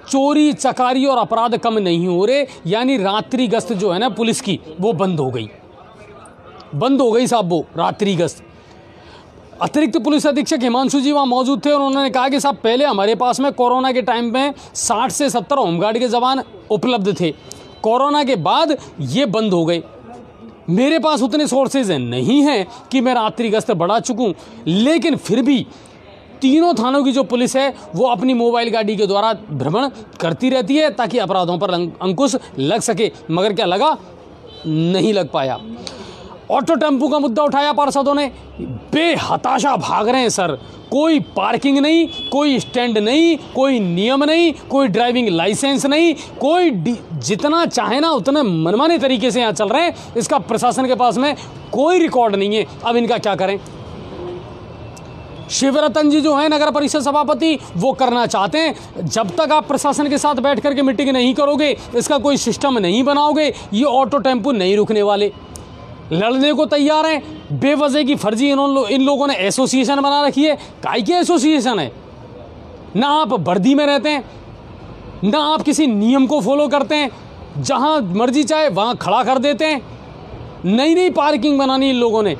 चोरी चकारी और अपराध कम नहीं हो रहे, यानी रात्रि गश्त जो है ना पुलिस की, वो बंद हो गई साहब, वो रात्रि गश्त। अतिरिक्त पुलिस अधीक्षक हिमांशु जी वहाँ मौजूद थे और उन्होंने कहा कि साहब पहले हमारे पास में कोरोना के टाइम में 60 से 70 होमगार्ड के जवान उपलब्ध थे, कोरोना के बाद ये बंद हो गए। मेरे पास उतने सोर्सेज नहीं हैं कि मैं रात्रि गश्त बढ़ा चुकूँ, लेकिन फिर भी तीनों थानों की जो पुलिस है वो अपनी मोबाइल गाड़ी के द्वारा भ्रमण करती रहती है ताकि अपराधों पर अंकुश लग सके, मगर क्या लगा? नहीं लग पाया। ऑटो टेम्पू का मुद्दा उठाया पार्षदों ने, बेहताशा भाग रहे हैं सर। कोई पार्किंग नहीं, कोई स्टैंड नहीं, कोई नियम नहीं, कोई ड्राइविंग लाइसेंस नहीं, कोई जितना चाहे ना उतने मनमाने तरीके से यहाँ चल रहे हैं। इसका प्रशासन के पास में कोई रिकॉर्ड नहीं है। अब इनका क्या करें? शिवरतन जी जो है नगर परिषद सभापति, वो करना चाहते हैं, जब तक आप प्रशासन के साथ बैठ करके मीटिंग नहीं करोगे, इसका कोई सिस्टम नहीं बनाओगे, ये ऑटो टेम्पू नहीं रुकने वाले। लड़ने को तैयार हैं। बेवजह की फर्जी इन लोगों ने एसोसिएशन बना रखी है। काय की एसोसिएशन है? ना आप वर्दी में रहते हैं, ना आप किसी नियम को फॉलो करते हैं, जहां मर्जी चाहे वहां खड़ा कर देते हैं। नई पार्किंग बनानी इन लोगों ने।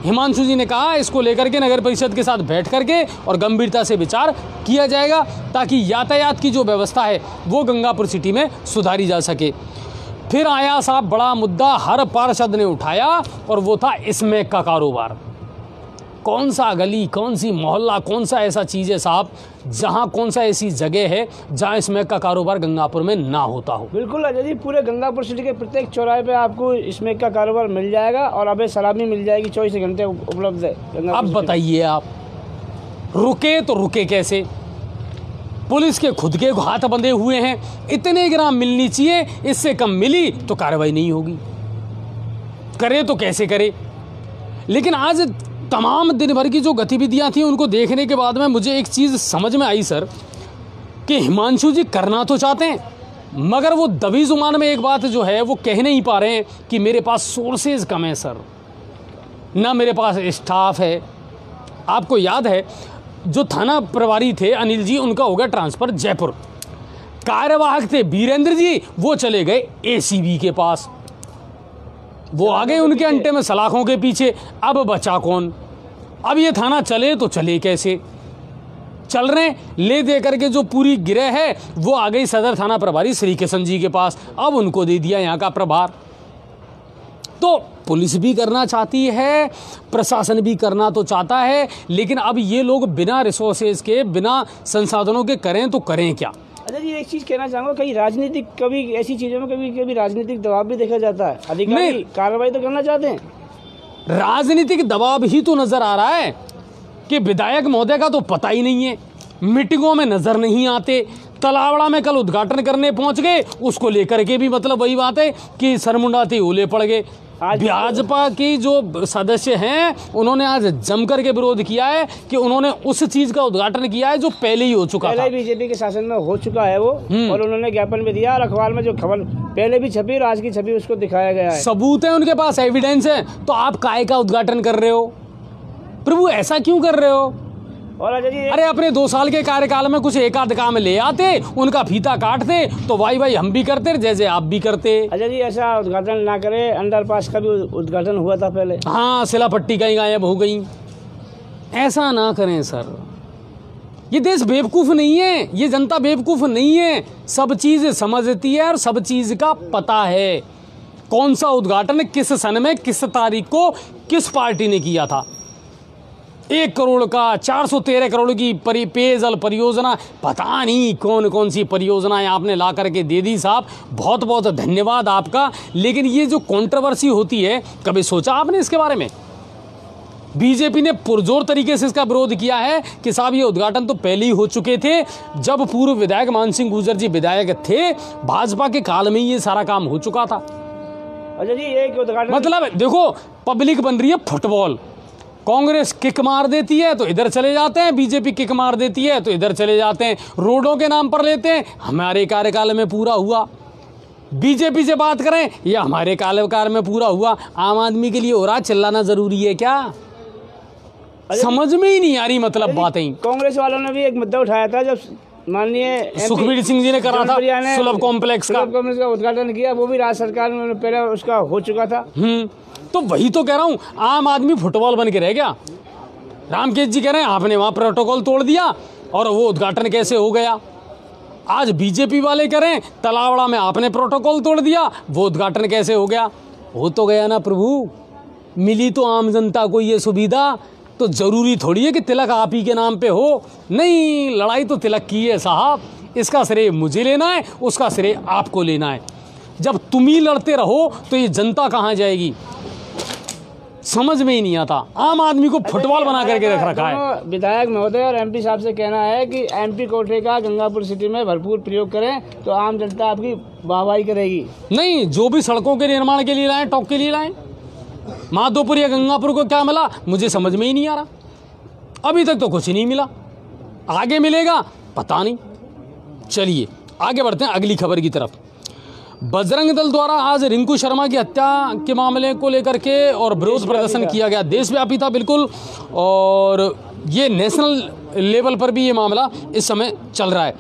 हिमांशु जी ने कहा इसको लेकर के नगर परिषद के साथ बैठ करके और गंभीरता से विचार किया जाएगा ताकि यातायात की जो व्यवस्था है वो गंगापुर सिटी में सुधारी जा सके। फिर आया साहब बड़ा मुद्दा, हर पार्षद ने उठाया, और वो था स्मैक का कारोबार। कौन सा गली, कौन सी मोहल्ला, कौन सा ऐसा चीज़ है साहब जहां, कौन सा ऐसी जगह है जहां स्मैक का कारोबार गंगापुर में ना होता हो? बिल्कुल अजय जी, पूरे गंगापुर सिटी के प्रत्येक चौराहे पे आपको स्मैक का कारोबार मिल जाएगा और अबे शराब भी मिल जाएगी, 24 घंटे उपलब्ध है। अब बताइए आप, रुके तो रुके कैसे? पुलिस के खुद के हाथ बंधे हुए हैं। इतने ग्राम मिलनी चाहिए, इससे कम मिली तो कार्रवाई नहीं होगी। करे तो कैसे करे? लेकिन आज तमाम दिन भर की जो गतिविधियां थी उनको देखने के बाद में मुझे एक चीज़ समझ में आई सर, कि हिमांशु जी करना तो चाहते हैं, मगर वो दबी जुबान में एक बात जो है वो कह नहीं पा रहे हैं कि मेरे पास सोर्सेज कम है सर, ना मेरे पास स्टाफ है। आपको याद है जो थाना प्रभारी थे अनिल जी, उनका हो गया ट्रांसफ़र जयपुर। कार्यवाहक थे वीरेंद्र जी, वो चले गए एसीबी के पास, वो आ गए उनके अंटे में सलाखों के पीछे। अब बचा कौन? अब ये थाना चले तो चले कैसे? चल रहे ले दे करके जो पूरी गिरह है वो आ गई सदर थाना प्रभारी श्री किशन जी के पास, अब उनको दे दिया यहाँ का प्रभार। तो पुलिस भी करना चाहती है, प्रशासन भी करना तो चाहता है, लेकिन अब ये लोग बिना रिसोर्सेज के, बिना संसाधनों के करें तो करें क्या? अच्छा जी, एक चीज़ कहना चाहूँगा, कहीं राजनीतिक, कभी ऐसी चीज़ों में कभी राजनीतिक दबाव भी देखा जाता है। अधिकारी कार्रवाई तो करना चाहते हैं, राजनीतिक दबाव ही तो नजर आ रहा है कि विधायक महोदय का तो पता ही नहीं है, मीटिंगों में नजर नहीं आते। तलावड़ा में कल उद्घाटन करने पहुंच गए, उसको लेकर के भी मतलब वही बात है कि सरमुंडाते ओले पड़ गए। भाजपा की जो सदस्य हैं उन्होंने आज जमकर के विरोध किया है कि उन्होंने उस चीज का उद्घाटन किया है जो पहले ही हो चुका था, बीजेपी के शासन में हो चुका है वो, और उन्होंने ज्ञापन भी दिया और अखबार में जो खबर पहले भी छपी और आज की छपी उसको दिखाया गया है। सबूत है उनके पास, एविडेंस है, तो आप काय का उद्घाटन कर रहे हो? प्रभु ऐसा क्यों कर रहे हो? और अरे अपने 2 साल के कार्यकाल में कुछ एक आध काम ले आते, उनका फीता काटते तो वाई हम भी करते जैसे आप भी करते। अच्छा जी, ऐसा उद्घाटन ना करे। अंडरपास का भी उद्घाटन हुआ था पहले, हाँ, सिला पट्टी कहीं गायब हो गई। ऐसा ना करें सर, ये देश बेवकूफ़ नहीं है, ये जनता बेवकूफ़ नहीं है, सब चीज़ समझती है और सब चीज़ का पता है। कौन सा उद्घाटन किस सन में किस तारीख को किस पार्टी ने किया था। 1 करोड़ का 413 करोड़ की पेयजल परियोजना, पता नहीं कौन कौन सी परियोजनाएं आपने ला करके दे दी साहब, बहुत बहुत धन्यवाद आपका। लेकिन ये जो कंट्रोवर्सी होती है, कभी सोचा आपने इसके बारे में? बीजेपी ने पुरजोर तरीके से इसका विरोध किया है कि साहब ये उद्घाटन तो पहले ही हो चुके थे, जब पूर्व विधायक मान सिंह गुर्जर जी विधायक थे, भाजपा के काल में ये सारा काम हो चुका था। अच्छा जी, एक उद्घाटन मतलब देखो, पब्लिक बन रही है फुटबॉल, कांग्रेस किक मार देती है तो इधर चले जाते हैं, बीजेपी किक मार देती है तो इधर चले जाते हैं, रोडों के नाम पर लेते हैं हमारे कार्यकाल में पूरा हुआ। बीजेपी से बात करें, ये हमारे कार्यकाल में पूरा हुआ। आम आदमी के लिए हो रहा, चिल्लाना जरूरी है क्या? समझ में ही नहीं आ रही मतलब बातें। कांग्रेस वालों ने भी एक मुद्दा उठाया था, जब माननीय सुखबीर सिंह जी ने करा था सुलभ कॉम्प्लेक्स का उद्घाटन किया, वो भी राज्य सरकार में पहले उसका हो चुका था। तो वही तो कह रहा हूं, आम आदमी फुटबॉल बन के रह गया। रामकेश जी कह रहे हैं आपने वहां प्रोटोकॉल तोड़ दिया और वो उद्घाटन कैसे हो गया। आज बीजेपी वाले कह रहे हैं तलावड़ा में आपने प्रोटोकॉल तोड़ दिया, वो उद्घाटन कैसे हो गया। हो तो गया ना प्रभु, मिली तो आम जनता को ये सुविधा, तो जरूरी थोड़ी है कि तिलक आप ही के नाम पे हो। नहीं, लड़ाई तो तिलक की है साहब, इसका श्रेय मुझे लेना है, उसका श्रेय आपको लेना है। जब तुम ही लड़ते रहो तो ये जनता कहाँ जाएगी, समझ में ही नहीं आता। आम आदमी को फुटबॉल बना करके रख रखा है। विधायक महोदय और एमपी साहब से कहना है कि एमपी कोटे का गंगापुर सिटी में भरपूर प्रयोग करें तो आम जनता आपकी वाहवाही करेगी। नहीं, जो भी सड़कों के निर्माण के लिए लाएं, टॉक के लिए लाएं। माधोपुर या गंगापुर को क्या मिला मुझे समझ में ही नहीं आ रहा, अभी तक तो कुछ नहीं मिला, आगे मिलेगा पता नहीं। चलिए आगे बढ़ते हैं अगली खबर की तरफ। बजरंग दल द्वारा आज रिंकू शर्मा की हत्या के मामले को लेकर के और विरोध प्रदर्शन किया गया, देशव्यापी था बिल्कुल, और ये नेशनल लेवल पर भी ये मामला इस समय चल रहा है।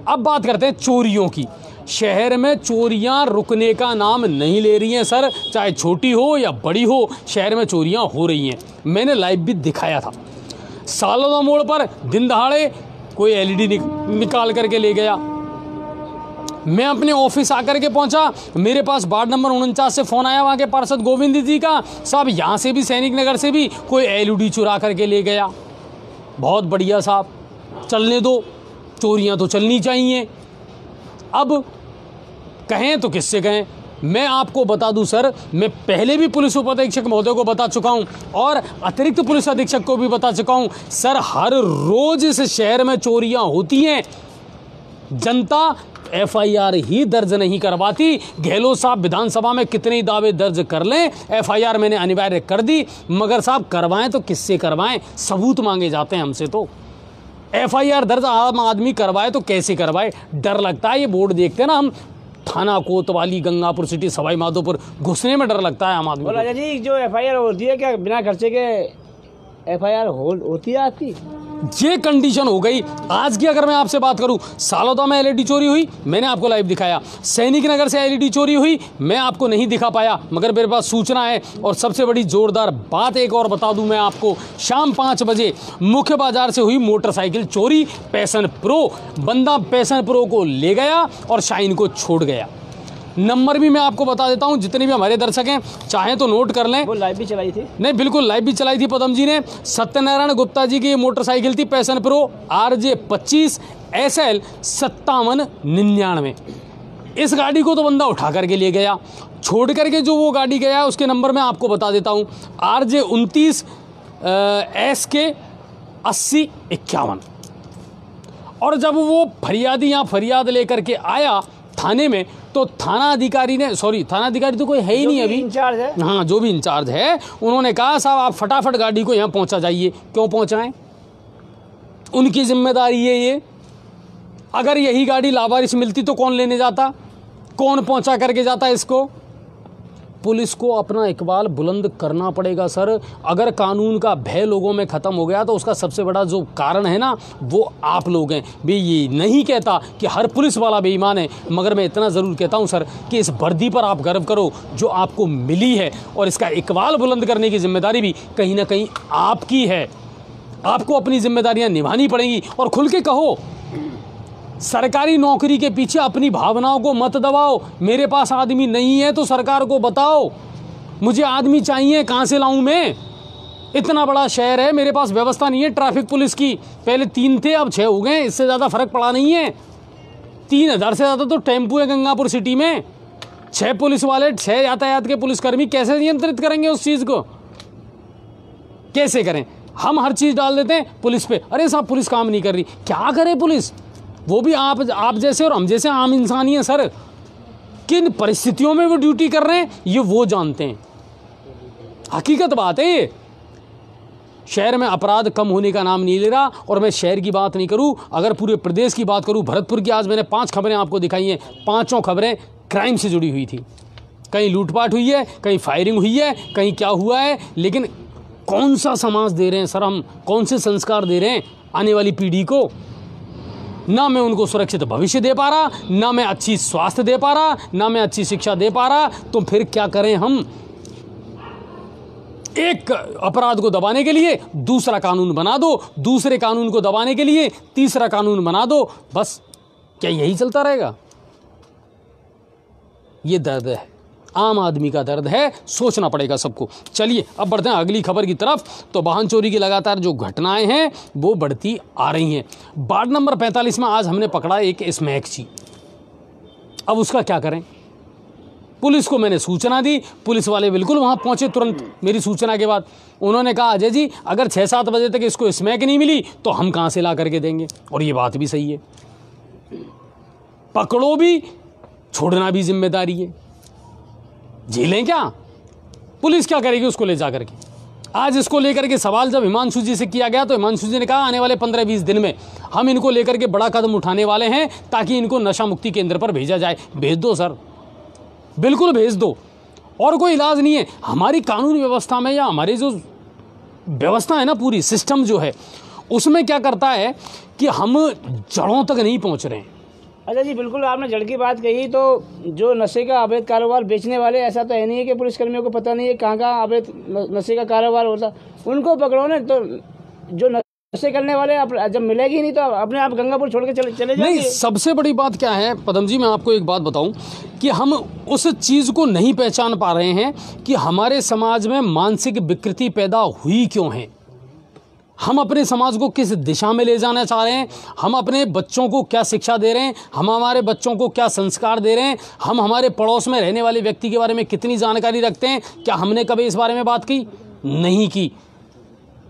अब बात करते हैं चोरियों की। शहर में चोरियां रुकने का नाम नहीं ले रही हैं सर, चाहे छोटी हो या बड़ी हो, शहर में चोरियां हो रही हैं। मैंने लाइव भी दिखाया था, सालोदा मोड़ पर दिन दहाड़े कोई एलईडी निकाल करके ले गया। मैं अपने ऑफिस आकर के पहुंचा, मेरे पास वार्ड नंबर 49 से फ़ोन आया वहाँ के पार्षद गोविंद जी का, साहब यहाँ से भी सैनिक नगर से भी कोई एलईडी चुरा करके ले गया। बहुत बढ़िया साहब, चलने दो, चोरियाँ तो चलनी चाहिए। अब कहें तो किससे कहें, मैं आपको बता दूं सर, मैं पहले भी पुलिस उपाधीक्षक महोदय को बता चुका हूं और अतिरिक्त पुलिस अधीक्षक को भी बता चुका हूं, सर हर रोज इस शहर में चोरियां होती हैं, जनता एफआईआर ही दर्ज नहीं करवाती। गहलोत साहब विधानसभा में कितने ही दावे दर्ज कर लें, एफआईआर मैंने अनिवार्य कर दी, मगर साहब करवाएं तो किससे करवाएं, सबूत मांगे जाते हैं हमसे। तो एफआईआर दर्ज आम आदमी करवाए तो कैसे करवाए, डर लगता है। ये बोर्ड देखते हैं ना हम, थाना कोतवाली, गंगापुर सिटी, सवाई माधोपुर, घुसने में डर लगता है आम आदमी को। राजा जी, जो एफआईआर होती है क्या बिना खर्चे के एफआईआर होती है आपकी? ये कंडीशन हो गई आज की। अगर मैं आपसे बात करूं, सालोदा में एलईडी चोरी हुई, मैंने आपको लाइव दिखाया। सैनिक नगर से एलईडी चोरी हुई, मैं आपको नहीं दिखा पाया, मगर मेरे पास सूचना है। और सबसे बड़ी जोरदार बात एक और बता दूं मैं आपको, शाम 5 बजे मुख्य बाजार से हुई मोटरसाइकिल चोरी। पैशन प्रो बंदा पैशन प्रो को ले गया और शाइन को छोड़ गया। नंबर भी मैं आपको बता देता हूं, जितने भी हमारे दर्शक हैं चाहें तो नोट कर लें। वो लाइव भी चलाई थी? नहीं, बिल्कुल लाइव भी चलाई थी पदम जी ने। सत्यनारायण गुप्ता जी की ये मोटरसाइकिल थी पैशन प्रो RJ 25 SL 5799। इस गाड़ी को तो बंदा उठा करके ले गया, छोड़ करके जो वो गाड़ी गया उसके नंबर मैं आपको बता देता हूं, RJ 29 SK 8051। और जब वो फरियादी यहाँ फरियाद लेकर के आया थाने में, तो थाना अधिकारी ने, सॉरी थाना अधिकारी तो कोई है ही नहीं अभी, इंचार्ज है, हाँ जो भी इंचार्ज है, उन्होंने कहा साहब आप फटाफट गाड़ी को यहाँ पहुँचा जाइए। क्यों पहुँचाएं, उनकी जिम्मेदारी है ये। अगर यही गाड़ी लावारिस मिलती तो कौन लेने जाता, कौन पहुँचा करके जाता इसको। पुलिस को अपना इकबाल बुलंद करना पड़ेगा सर। अगर कानून का भय लोगों में ख़त्म हो गया तो उसका सबसे बड़ा जो कारण है ना, वो आप लोग हैं। मैं ये नहीं कहता कि हर पुलिस वाला बेईमान है, मगर मैं इतना ज़रूर कहता हूं सर कि इस वर्दी पर आप गर्व करो जो आपको मिली है, और इसका इकबाल बुलंद करने की जिम्मेदारी भी कहीं ना कहीं आपकी है। आपको अपनी जिम्मेदारियां निभानी पड़ेंगी और खुल के कहो। सरकारी नौकरी के पीछे अपनी भावनाओं को मत दबाओ। मेरे पास आदमी नहीं है तो सरकार को बताओ मुझे आदमी चाहिए, कहाँ से लाऊं मैं? इतना बड़ा शहर है, मेरे पास व्यवस्था नहीं है ट्रैफिक पुलिस की। पहले 3 थे, अब 6 हो गए, इससे ज़्यादा फर्क पड़ा नहीं है। 3000 से ज़्यादा तो टेम्पू है गंगापुर सिटी में। 6 पुलिस वाले, 6 यातायात के पुलिसकर्मी कैसे नियंत्रित करेंगे उस चीज़ को? कैसे करें? हम हर चीज़ डाल देते हैं पुलिस पे। अरे साहब पुलिस काम नहीं कर रही, क्या करे पुलिस? वो भी आप जैसे और हम जैसे आम इंसान ही हैं सर। किन परिस्थितियों में वो ड्यूटी कर रहे हैं ये वो जानते हैं। हकीकत बात है ये। शहर में अपराध कम होने का नाम नहीं ले रहा। और मैं शहर की बात नहीं करूं, अगर पूरे प्रदेश की बात करूं, भरतपुर की आज मैंने 5 खबरें आपको दिखाई हैं, 5 खबरें क्राइम से जुड़ी हुई थी। कहीं लूटपाट हुई है, कहीं फायरिंग हुई है, कहीं क्या हुआ है। लेकिन कौन सा समाज दे रहे हैं सर हम? कौन से संस्कार दे रहे हैं आने वाली पीढ़ी को? ना मैं उनको सुरक्षित भविष्य दे पा रहा, ना मैं अच्छी स्वास्थ्य दे पा रहा, ना मैं अच्छी शिक्षा दे पा रहा। तो फिर क्या करें हम? एक अपराध को दबाने के लिए दूसरा कानून बना दो, दूसरे कानून को दबाने के लिए तीसरा कानून बना दो। बस क्या यही चलता रहेगा? ये दर्द है, आम आदमी का दर्द है, सोचना पड़ेगा सबको। चलिए अब बढ़ते हैं अगली खबर की तरफ। तो वाहन चोरी की लगातार जो घटनाएं हैं वो बढ़ती आ रही हैं। वार्ड नंबर 45 में आज हमने पकड़ा एक स्मैकची। अब उसका क्या करें? पुलिस को मैंने सूचना दी, पुलिस वाले बिल्कुल वहाँ पहुँचे तुरंत मेरी सूचना के बाद। उन्होंने कहा अजय जी अगर 6-7 बजे तक इसको स्मैक नहीं मिली तो हम कहाँ से ला करके देंगे। और ये बात भी सही है, पकड़ो भी छोड़ना भी जिम्मेदारी है। झेलें क्या? पुलिस क्या करेगी उसको ले जा करके? आज इसको लेकर के सवाल जब हिमांशु जी से किया गया तो हिमांशु जी ने कहा आने वाले 15-20 दिन में हम इनको लेकर के बड़ा कदम उठाने वाले हैं ताकि इनको नशा मुक्ति केंद्र पर भेजा जाए। भेज दो सर, बिल्कुल भेज दो, और कोई इलाज नहीं है। हमारी कानून व्यवस्था में या हमारी जो व्यवस्था है ना, पूरी सिस्टम जो है उसमें क्या करता है कि हम जड़ों तक नहीं पहुंच रहे हैं। अच्छा जी, बिल्कुल आपने जड़ की बात कही। तो जो नशे का अवैध कारोबार बेचने वाले, ऐसा तो है नहीं है कि पुलिसकर्मियों को पता नहीं है कहाँ कहाँ अवैध नशे का कारोबार होता, उनको पकड़ो ना। तो जो नशे करने वाले जब मिलेगी नहीं तो अपने आप गंगापुर छोड़ के चले जाएंगे। नहीं, सबसे बड़ी बात क्या है पदम जी, मैं आपको एक बात बताऊं कि हम उस चीज़ को नहीं पहचान पा रहे हैं कि हमारे समाज में मानसिक विकृति पैदा हुई क्यों है। हम अपने समाज को किस दिशा में ले जाना चाह रहे हैं, हम अपने बच्चों को क्या शिक्षा दे रहे हैं, हम हमारे बच्चों को क्या संस्कार दे रहे हैं, हम हमारे पड़ोस में रहने वाले व्यक्ति के बारे में कितनी जानकारी रखते हैं। क्या हमने कभी इस बारे में बात की? नहीं की।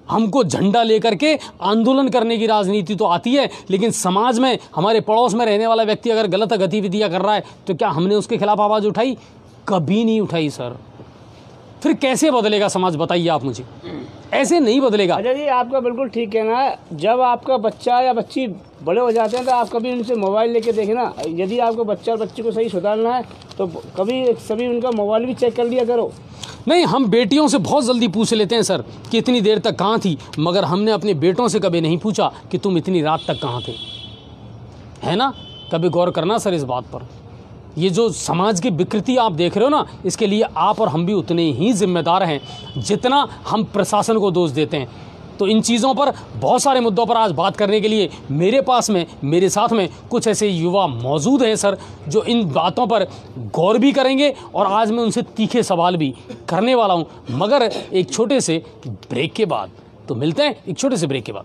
हमको झंडा लेकर के आंदोलन करने की राजनीति तो आती है, लेकिन समाज में हमारे पड़ोस में रहने वाला व्यक्ति अगर गलत गतिविधियां कर रहा है तो क्या हमने उसके खिलाफ आवाज़ उठाई? कभी नहीं उठाई सर। फिर कैसे बदलेगा समाज, बताइए आप मुझे। ऐसे नहीं बदलेगा। अच्छा जी, आपका बिल्कुल ठीक कहना है। जब आपका बच्चा या बच्ची बड़े हो जाते हैं तो आप कभी उनसे मोबाइल लेके देखना। यदि आपको बच्चा और बच्ची को सही सुधारना है तो कभी सभी उनका मोबाइल भी चेक कर लिया करो। नहीं, हम बेटियों से बहुत जल्दी पूछ लेते हैं सर कि इतनी देर तक कहाँ थी, मगर हमने अपने बेटों से कभी नहीं पूछा कि तुम इतनी रात तक कहाँ थे। है ना? कभी गौर करना सर इस बात पर। ये जो समाज की विकृति आप देख रहे हो ना, इसके लिए आप और हम भी उतने ही जिम्मेदार हैं जितना हम प्रशासन को दोष देते हैं। तो इन चीज़ों पर, बहुत सारे मुद्दों पर आज बात करने के लिए मेरे साथ में कुछ ऐसे युवा मौजूद हैं सर जो इन बातों पर गौर भी करेंगे, और आज मैं उनसे तीखे सवाल भी करने वाला हूं। मगर एक छोटे से ब्रेक के बाद, तो मिलते हैं एक छोटे से ब्रेक के बाद।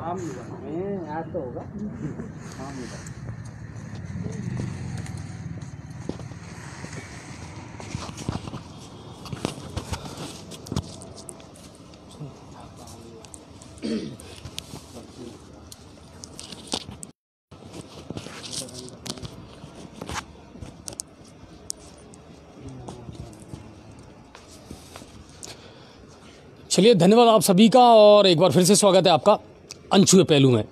आम युवा आज तो होगा आम युवा। चलिए, धन्यवाद आप सभी का और एक बार फिर से स्वागत है आपका अनछुए पहलू में।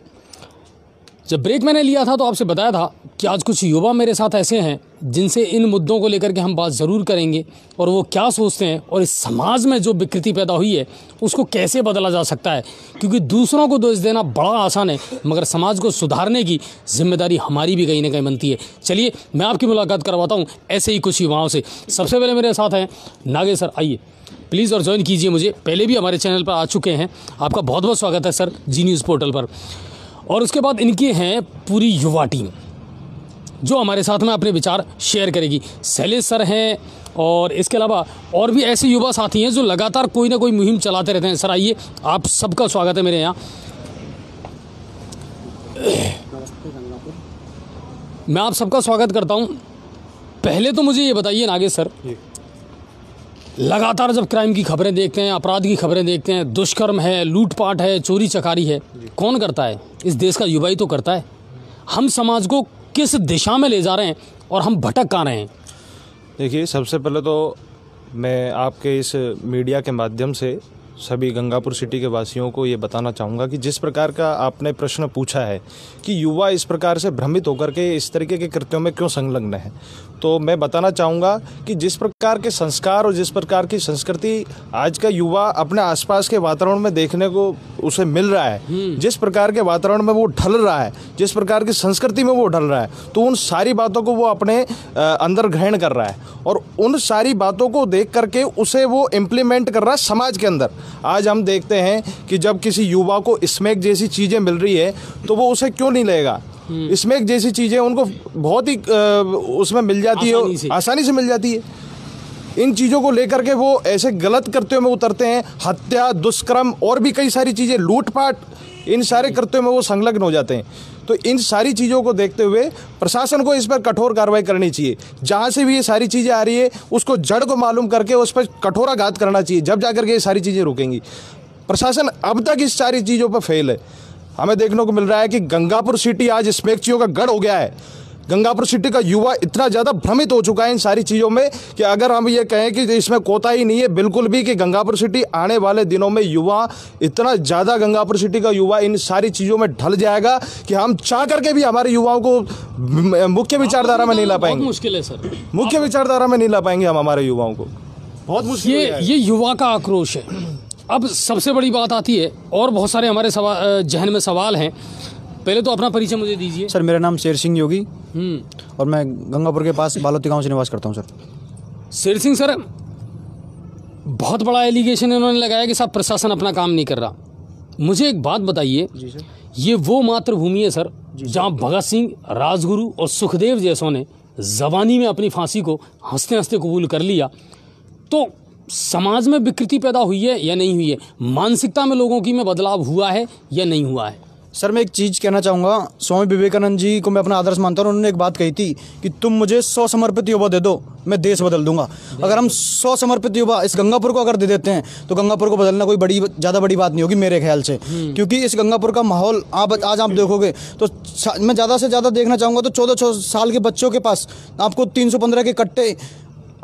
जब ब्रेक मैंने लिया था तो आपसे बताया था कि आज कुछ युवा मेरे साथ ऐसे हैं जिनसे इन मुद्दों को लेकर के हम बात ज़रूर करेंगे और वो क्या सोचते हैं और इस समाज में जो विकृति पैदा हुई है उसको कैसे बदला जा सकता है, क्योंकि दूसरों को दोष देना बड़ा आसान है मगर समाज को सुधारने की जिम्मेदारी हमारी भी कहीं ना कहीं बनती है। चलिए, मैं आपकी मुलाकात करवाता हूँ ऐसे ही कुछ युवाओं से। सबसे पहले मेरे साथ हैं नागे सर, आइए प्लीज़ और ज्वाइन कीजिए मुझे। पहले भी हमारे चैनल पर आ चुके हैं, आपका बहुत बहुत स्वागत है सर जी न्यूज़ पोर्टल पर। और उसके बाद इनकी हैं पूरी युवा टीम जो हमारे साथ में अपने विचार शेयर करेगी। शैलेश सर हैं और इसके अलावा और भी ऐसे युवा साथी हैं जो लगातार कोई ना कोई मुहिम चलाते रहते हैं। सर आइए, आप सबका स्वागत है मेरे यहाँ। मैं आप सबका स्वागत करता हूँ। पहले तो मुझे ये बताइए नागेश सर, लगातार जब क्राइम की खबरें देखते हैं, अपराध की खबरें देखते हैं, दुष्कर्म है, लूटपाट है, चोरी चकारी है, कौन करता है? इस देश का युवा ही तो करता है। हम समाज को किस दिशा में ले जा रहे हैं और हम भटक कहाँ रहे हैं? देखिए, सबसे पहले तो मैं आपके इस मीडिया के माध्यम से सभी गंगापुर सिटी के वासियों को ये बताना चाहूँगा कि जिस प्रकार का आपने प्रश्न पूछा है कि युवा इस प्रकार से भ्रमित होकर के इस तरीके के कृत्यों में क्यों संलग्न है, तो मैं बताना चाहूँगा कि जिस प्रकार के संस्कार और जिस प्रकार की संस्कृति आज का युवा अपने आसपास के वातावरण में देखने को उसे मिल रहा है, जिस प्रकार के वातावरण में वो ढल रहा है, जिस प्रकार की संस्कृति में वो ढल रहा है, तो उन सारी बातों को वो अपने अंदर ग्रहण कर रहा है और उन सारी बातों को देख करके उसे वो इम्प्लीमेंट कर रहा है समाज के अंदर। आज हम देखते हैं कि जब किसी युवा को स्मैक जैसी चीज़ें मिल रही है तो वो उसे क्यों नहीं लेगा। स्मैक जैसी चीज़ें उनको बहुत ही उसमें मिल जाती है, आसानी से मिल जाती है। इन चीज़ों को लेकर के वो ऐसे गलत कृत्यों में उतरते हैं, हत्या, दुष्कर्म और भी कई सारी चीज़ें, लूटपाट, इन सारे कृत्यों में वो संलग्न हो जाते हैं। तो इन सारी चीज़ों को देखते हुए प्रशासन को इस पर कठोर कार्रवाई करनी चाहिए। जहाँ से भी ये सारी चीज़ें आ रही है उसको जड़ को मालूम करके उस पर कठोराघात करना चाहिए, जब जाकर के ये सारी चीज़ें रुकेंगी। प्रशासन अब तक इस सारी चीज़ों पर फेल है। हमें देखने को मिल रहा है कि गंगापुर सिटी आज स्मैकचियों का गढ़ हो गया है। गंगापुर सिटी का युवा इतना ज़्यादा भ्रमित हो चुका है इन सारी चीज़ों में कि अगर हम ये कहें कि इसमें कोताही नहीं है बिल्कुल भी, कि गंगापुर सिटी आने वाले दिनों में युवा इतना ज़्यादा, गंगापुर सिटी का युवा इन सारी चीज़ों में ढल जाएगा कि हम चाह करके भी हमारे युवाओं को मुख्य विचारधारा में नहीं ला पाएंगे। मुश्किल है सर, मुख्य विचारधारा में नहीं ला पाएंगे हम हमारे युवाओं को, बहुत मुश्किल। ये युवा का आक्रोश है। अब सबसे बड़ी बात आती है और बहुत सारे हमारे जहन में सवाल हैं। पहले तो अपना परिचय मुझे दीजिए। सर, मेरा नाम शेर सिंह योगी और मैं गंगापुर के पास बालोती गांव से निवास करता हूं। सर शेर सिंह सर, बहुत बड़ा एलिगेशन इन्होंने लगाया कि साहब प्रशासन अपना काम नहीं कर रहा। मुझे एक बात बताइए, जी सर, ये वो मातृभूमि है सर जहाँ भगत सिंह, राजगुरु और सुखदेव जैसों ने जबानी में अपनी फांसी को हंसते हंसते कबूल कर लिया। तो समाज में विकृति पैदा हुई है या नहीं हुई है? मानसिकता में लोगों की में बदलाव हुआ है या नहीं हुआ है? सर मैं एक चीज़ कहना चाहूँगा। स्वामी विवेकानंद जी को मैं अपना आदर्श मानता हूँ। उन्होंने एक बात कही थी कि तुम मुझे 100 समर्पित युवा दे दो, मैं देश बदल दूंगा। अगर हम 100 समर्पित युवा इस गंगापुर को अगर दे देते हैं तो गंगापुर को बदलना कोई ज़्यादा बड़ी बात नहीं होगी मेरे ख्याल से, क्योंकि इस गंगापुर का माहौल आज आप देखोगे तो मैं ज़्यादा से ज़्यादा देखना चाहूँगा तो 14 साल के बच्चों के पास आपको 315 के कट्टे,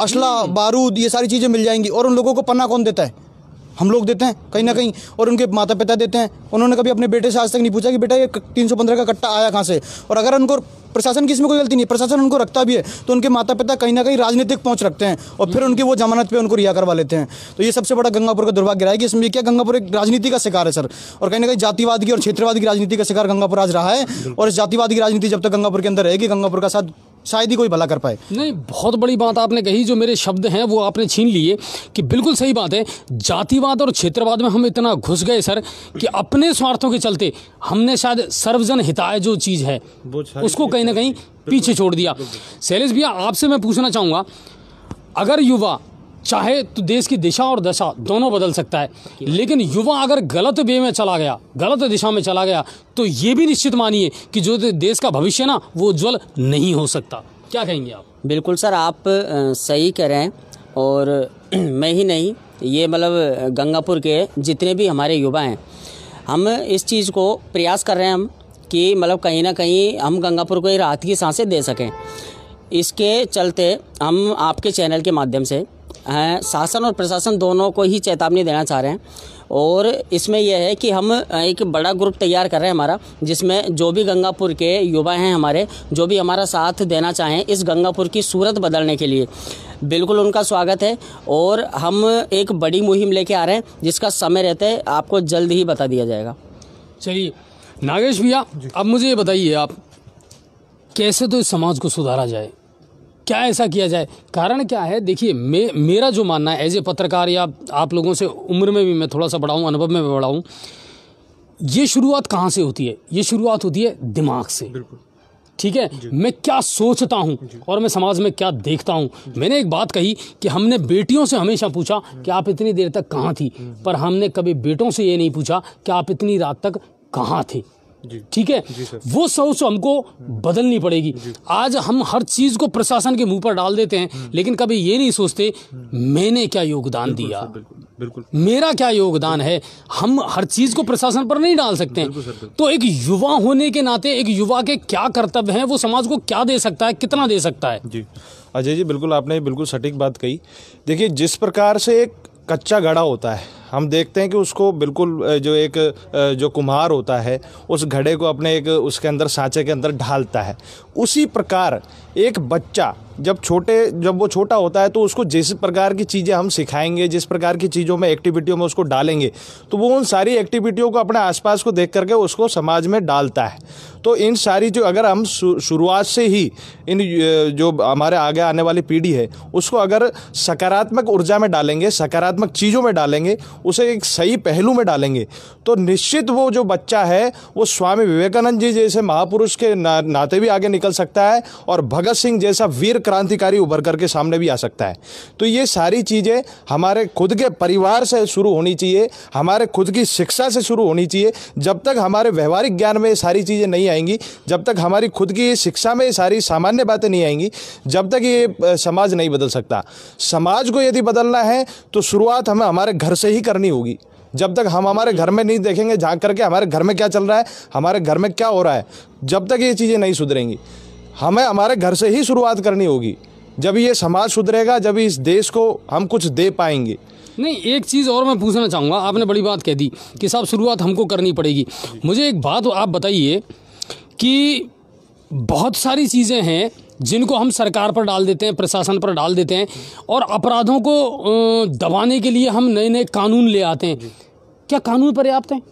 असला, बारूद, ये सारी चीज़ें मिल जाएंगी। और उन लोगों को पन्ना कौन देता है? हम लोग देते हैं कहीं ना कहीं, और उनके माता पिता देते हैं। उन्होंने कभी अपने बेटे से आज तक नहीं पूछा कि बेटा ये 315 का कट्टा आया कहाँ से। और अगर उनको प्रशासन की इसमें कोई गलती नहीं, प्रशासन उनको रखता भी है तो उनके माता पिता कहीं ना कहीं राजनीतिक पहुंच रखते हैं और फिर उनकी वो जमानत पे उनको रिहा करवा लेते हैं। तो ये सबसे बड़ा गंगापुर का दुर्भाग्य रहा है कि इसमें क्या गंगापुर एक राजनीति का शिकार है सर, और कहीं ना कहीं जातिवाद की और क्षेत्रवाद की राजनीति का शिकार गंगापुर आज रहा है। और इस जातिवाद की राजनीति जब तक गंगापुर के अंदर रहेगी, गंगापुर का साथ शायद ही कोई भला कर पाए। नहीं, बहुत बड़ी बात आपने कही, जो मेरे शब्द हैं वो आपने छीन लिए कि बिल्कुल सही बात है। जातिवाद और क्षेत्रवाद में हम इतना घुस गए सर कि अपने स्वार्थों के चलते हमने शायद सर्वजन हिताय जो चीज़ है उसको कहीं ना कहीं पीछे छोड़ दिया। शैलेश भैया, आपसे मैं पूछना चाहूँगा, अगर युवा चाहे तो देश की दिशा और दशा दोनों बदल सकता है, लेकिन युवा अगर गलत वे में चला गया, गलत दिशा में चला गया, तो ये भी निश्चित मानिए कि जो देश का भविष्य ना वो उज्ज्वल नहीं हो सकता। क्या कहेंगे आप? बिल्कुल सर, आप सही कह रहे हैं। और मैं ही नहीं, ये मतलब गंगापुर के जितने भी हमारे युवा हैं, हम इस चीज़ को प्रयास कर रहे हैं हम कि मतलब कहीं ना कहीं हम गंगापुर को ये राहत की सांसें दे सकें। इसके चलते हम आपके चैनल के माध्यम से शासन और प्रशासन दोनों को ही चेतावनी देना चाह रहे हैं। और इसमें यह है कि हम एक बड़ा ग्रुप तैयार कर रहे हैं हमारा, जिसमें जो भी गंगापुर के युवा हैं हमारे, जो भी हमारा साथ देना चाहें इस गंगापुर की सूरत बदलने के लिए, बिल्कुल उनका स्वागत है। और हम एक बड़ी मुहिम लेके आ रहे हैं जिसका समय रहते है आपको जल्द ही बता दिया जाएगा। चलिए नागेश भैया, अब मुझे ये बताइए आप, कैसे तो इस समाज को सुधारा जाए, क्या ऐसा किया जाए? कारण क्या है? देखिए मेरा जो मानना है एज ए पत्रकार, या आप लोगों से उम्र में भी मैं थोड़ा सा बड़ा हूँ, अनुभव में भी बड़ा हूँ, ये शुरुआत कहाँ से होती है? ये शुरुआत होती है दिमाग से। बिल्कुल ठीक है, मैं क्या सोचता हूँ और मैं समाज में क्या देखता हूँ। मैंने एक बात कही कि हमने बेटियों से हमेशा पूछा कि आप इतनी देर तक कहाँ थी, पर हमने कभी बेटों से ये नहीं पूछा कि आप इतनी रात तक कहाँ थे। ठीक है, वो सोच हमको बदलनी पड़ेगी। आज हम हर चीज को प्रशासन के मुंह पर डाल देते हैं, लेकिन कभी ये नहीं सोचते मैंने क्या योगदान दिया, बिल्कुल मेरा क्या योगदान है। हम हर चीज को प्रशासन पर नहीं डाल सकते हैं। तो एक युवा होने के नाते एक युवा के क्या कर्तव्य हैं, वो समाज को क्या दे सकता है, कितना दे सकता है? जी अजय जी, बिल्कुल आपने बिल्कुल सटीक बात कही। देखिए, जिस प्रकार से एक कच्चा घड़ा होता है, हम देखते हैं कि उसको बिल्कुल जो कुम्हार होता है उस घड़े को अपने एक उसके अंदर सांचे के अंदर ढालता है, उसी प्रकार एक बच्चा जब वो छोटा होता है तो उसको जिस प्रकार की चीज़ें हम सिखाएंगे, जिस प्रकार की चीज़ों में एक्टिविटियों में उसको डालेंगे, तो वो उन सारी एक्टिविटियों को अपने आसपास को देख करके उसको समाज में डालता है। तो इन सारी जो अगर हम शुरुआत से ही इन जो हमारे आगे आने वाली पीढ़ी है उसको अगर सकारात्मक ऊर्जा में डालेंगे, सकारात्मक चीज़ों में डालेंगे, उसे एक सही पहलू में डालेंगे, तो निश्चित वो जो बच्चा है वो स्वामी विवेकानंद जी जैसे महापुरुष के नाते भी आगे निकल सकता है और भगत सिंह जैसा वीर क्रांतिकारी उभर करके सामने भी आ सकता है। तो ये सारी चीज़ें हमारे खुद के परिवार से शुरू होनी चाहिए, हमारे खुद की शिक्षा से शुरू होनी चाहिए। जब तक हमारे व्यवहारिक ज्ञान में ये सारी चीज़ें नहीं आएंगी, जब तक हमारी खुद की शिक्षा में ये सारी सामान्य बातें नहीं आएंगी, जब तक ये समाज नहीं बदल सकता। समाज को यदि बदलना है तो शुरुआत हमें हमारे घर से ही करनी होगी। जब तक हम हमारे घर में नहीं देखेंगे झांक करके हमारे घर में क्या चल रहा है, हमारे घर में क्या हो रहा है, जब तक ये चीज़ें नहीं सुधरेंगी। हमें हमारे घर से ही शुरुआत करनी होगी। जब ये समाज सुधरेगा, जब इस देश को हम कुछ दे पाएंगे। नहीं, एक चीज़ और मैं पूछना चाहूँगा, आपने बड़ी बात कह दी कि साहब शुरुआत हमको करनी पड़ेगी। मुझे एक बात आप बताइए कि बहुत सारी चीज़ें हैं जिनको हम सरकार पर डाल देते हैं, प्रशासन पर डाल देते हैं, और अपराधों को दबाने के लिए हम नए नए कानून ले आते हैं। क्या कानून पर्याप्त हैं?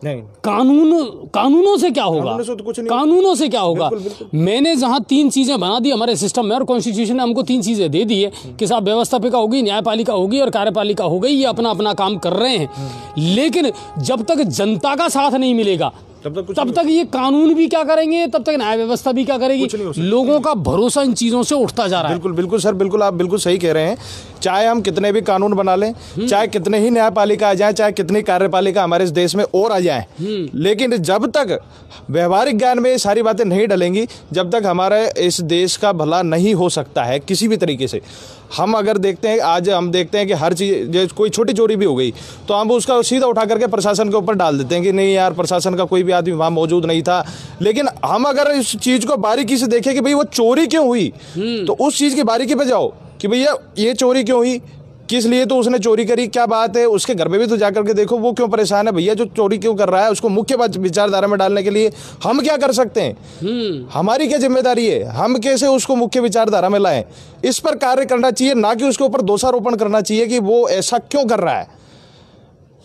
नहीं, कानूनों से क्या होगा? कानूनों से क्या होगा? मैंने जहां 3 चीजें बना दी हमारे सिस्टम में, और कॉन्स्टिट्यूशन ने हमको 3 चीजें दे दी है कि साहब व्यवस्थापिका होगी, न्यायपालिका होगी और कार्यपालिका हो गई, ये अपना अपना काम कर रहे हैं। लेकिन जब तक जनता का साथ नहीं मिलेगा तब तक ये कानून भी क्या करेंगे, तब तक न्याय व्यवस्था भी क्या करेगी? लोगों का भरोसा इन चीजों से उठता जा रहा है। बिल्कुल सर, बिल्कुल आप बिल्कुल सही कह रहे हैं। चाहे हम कितने भी कानून बना लें, चाहे कितने ही न्यायपालिका आ जाए, चाहे कितनी कार्यपालिका हमारे इस देश में और आ जाए, लेकिन जब तक व्यवहारिक ज्ञान में ये सारी बातें नहीं डलेंगी, जब तक हमारे इस देश का भला नहीं हो सकता है किसी भी तरीके से। हम अगर देखते हैं, आज हम देखते हैं कि हर चीज़, कोई छोटी चोरी भी हो गई तो हम उसका सीधा उठा करके प्रशासन के ऊपर डाल देते हैं कि नहीं यार, प्रशासन का कोई भी आदमी वहाँ मौजूद नहीं था। लेकिन हम अगर इस चीज़ को बारीकी से देखें कि भाई वो चोरी क्यों हुई, तो उस चीज़ की बारीकी पे जाओ कि भैया ये चोरी क्यों हुई, किस लिए तो उसने चोरी करी, क्या बात है, उसके घर में भी तो जाकर के देखो वो क्यों परेशान है, भैया जो चोरी क्यों कर रहा है, उसको मुख्य विचारधारा में डालने के लिए हम क्या कर सकते हैं, हमारी क्या जिम्मेदारी है, हम कैसे उसको मुख्य विचारधारा में लाएं। इस पर कार्य करना चाहिए, ना कि उसके ऊपर दोषारोपण करना चाहिए कि वो ऐसा क्यों कर रहा है।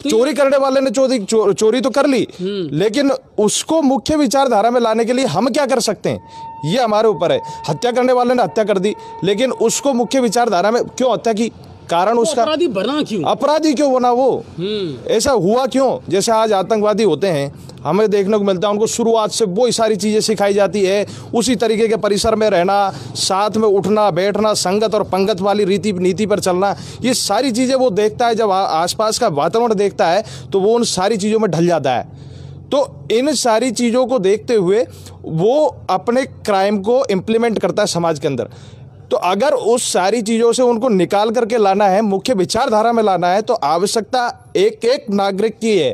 चोरी करने वाले ने चोरी तो कर ली, लेकिन उसको मुख्य विचारधारा में लाने के लिए हम क्या कर सकते हैं, ये हमारे ऊपर है। हत्या करने वाले ने हत्या कर दी, लेकिन उसको मुख्य विचारधारा में क्यों हत्या की, कारण उसका अपराधी क्यों बना वो, ऐसा हुआ क्यों। जैसे आज आतंकवादी होते हैं, हमें देखने को मिलता है। उनको शुरुआत से वही सारी चीज़ें सिखाई जाती है, उसी तरीके के परिसर में रहना, साथ में उठना बैठना, संगत और पंगत वाली रीति नीति पर चलना, ये सारी चीज़ें वो देखता है। जब आसपास का वातावरण देखता है तो वो उन सारी चीज़ों में ढल जाता है। तो इन सारी चीज़ों को देखते हुए वो अपने क्राइम को इम्प्लीमेंट करता है समाज के अंदर। तो अगर उस सारी चीज़ों से उनको निकाल करके लाना है, मुख्य विचारधारा में लाना है, तो आवश्यकता एक एक नागरिक की है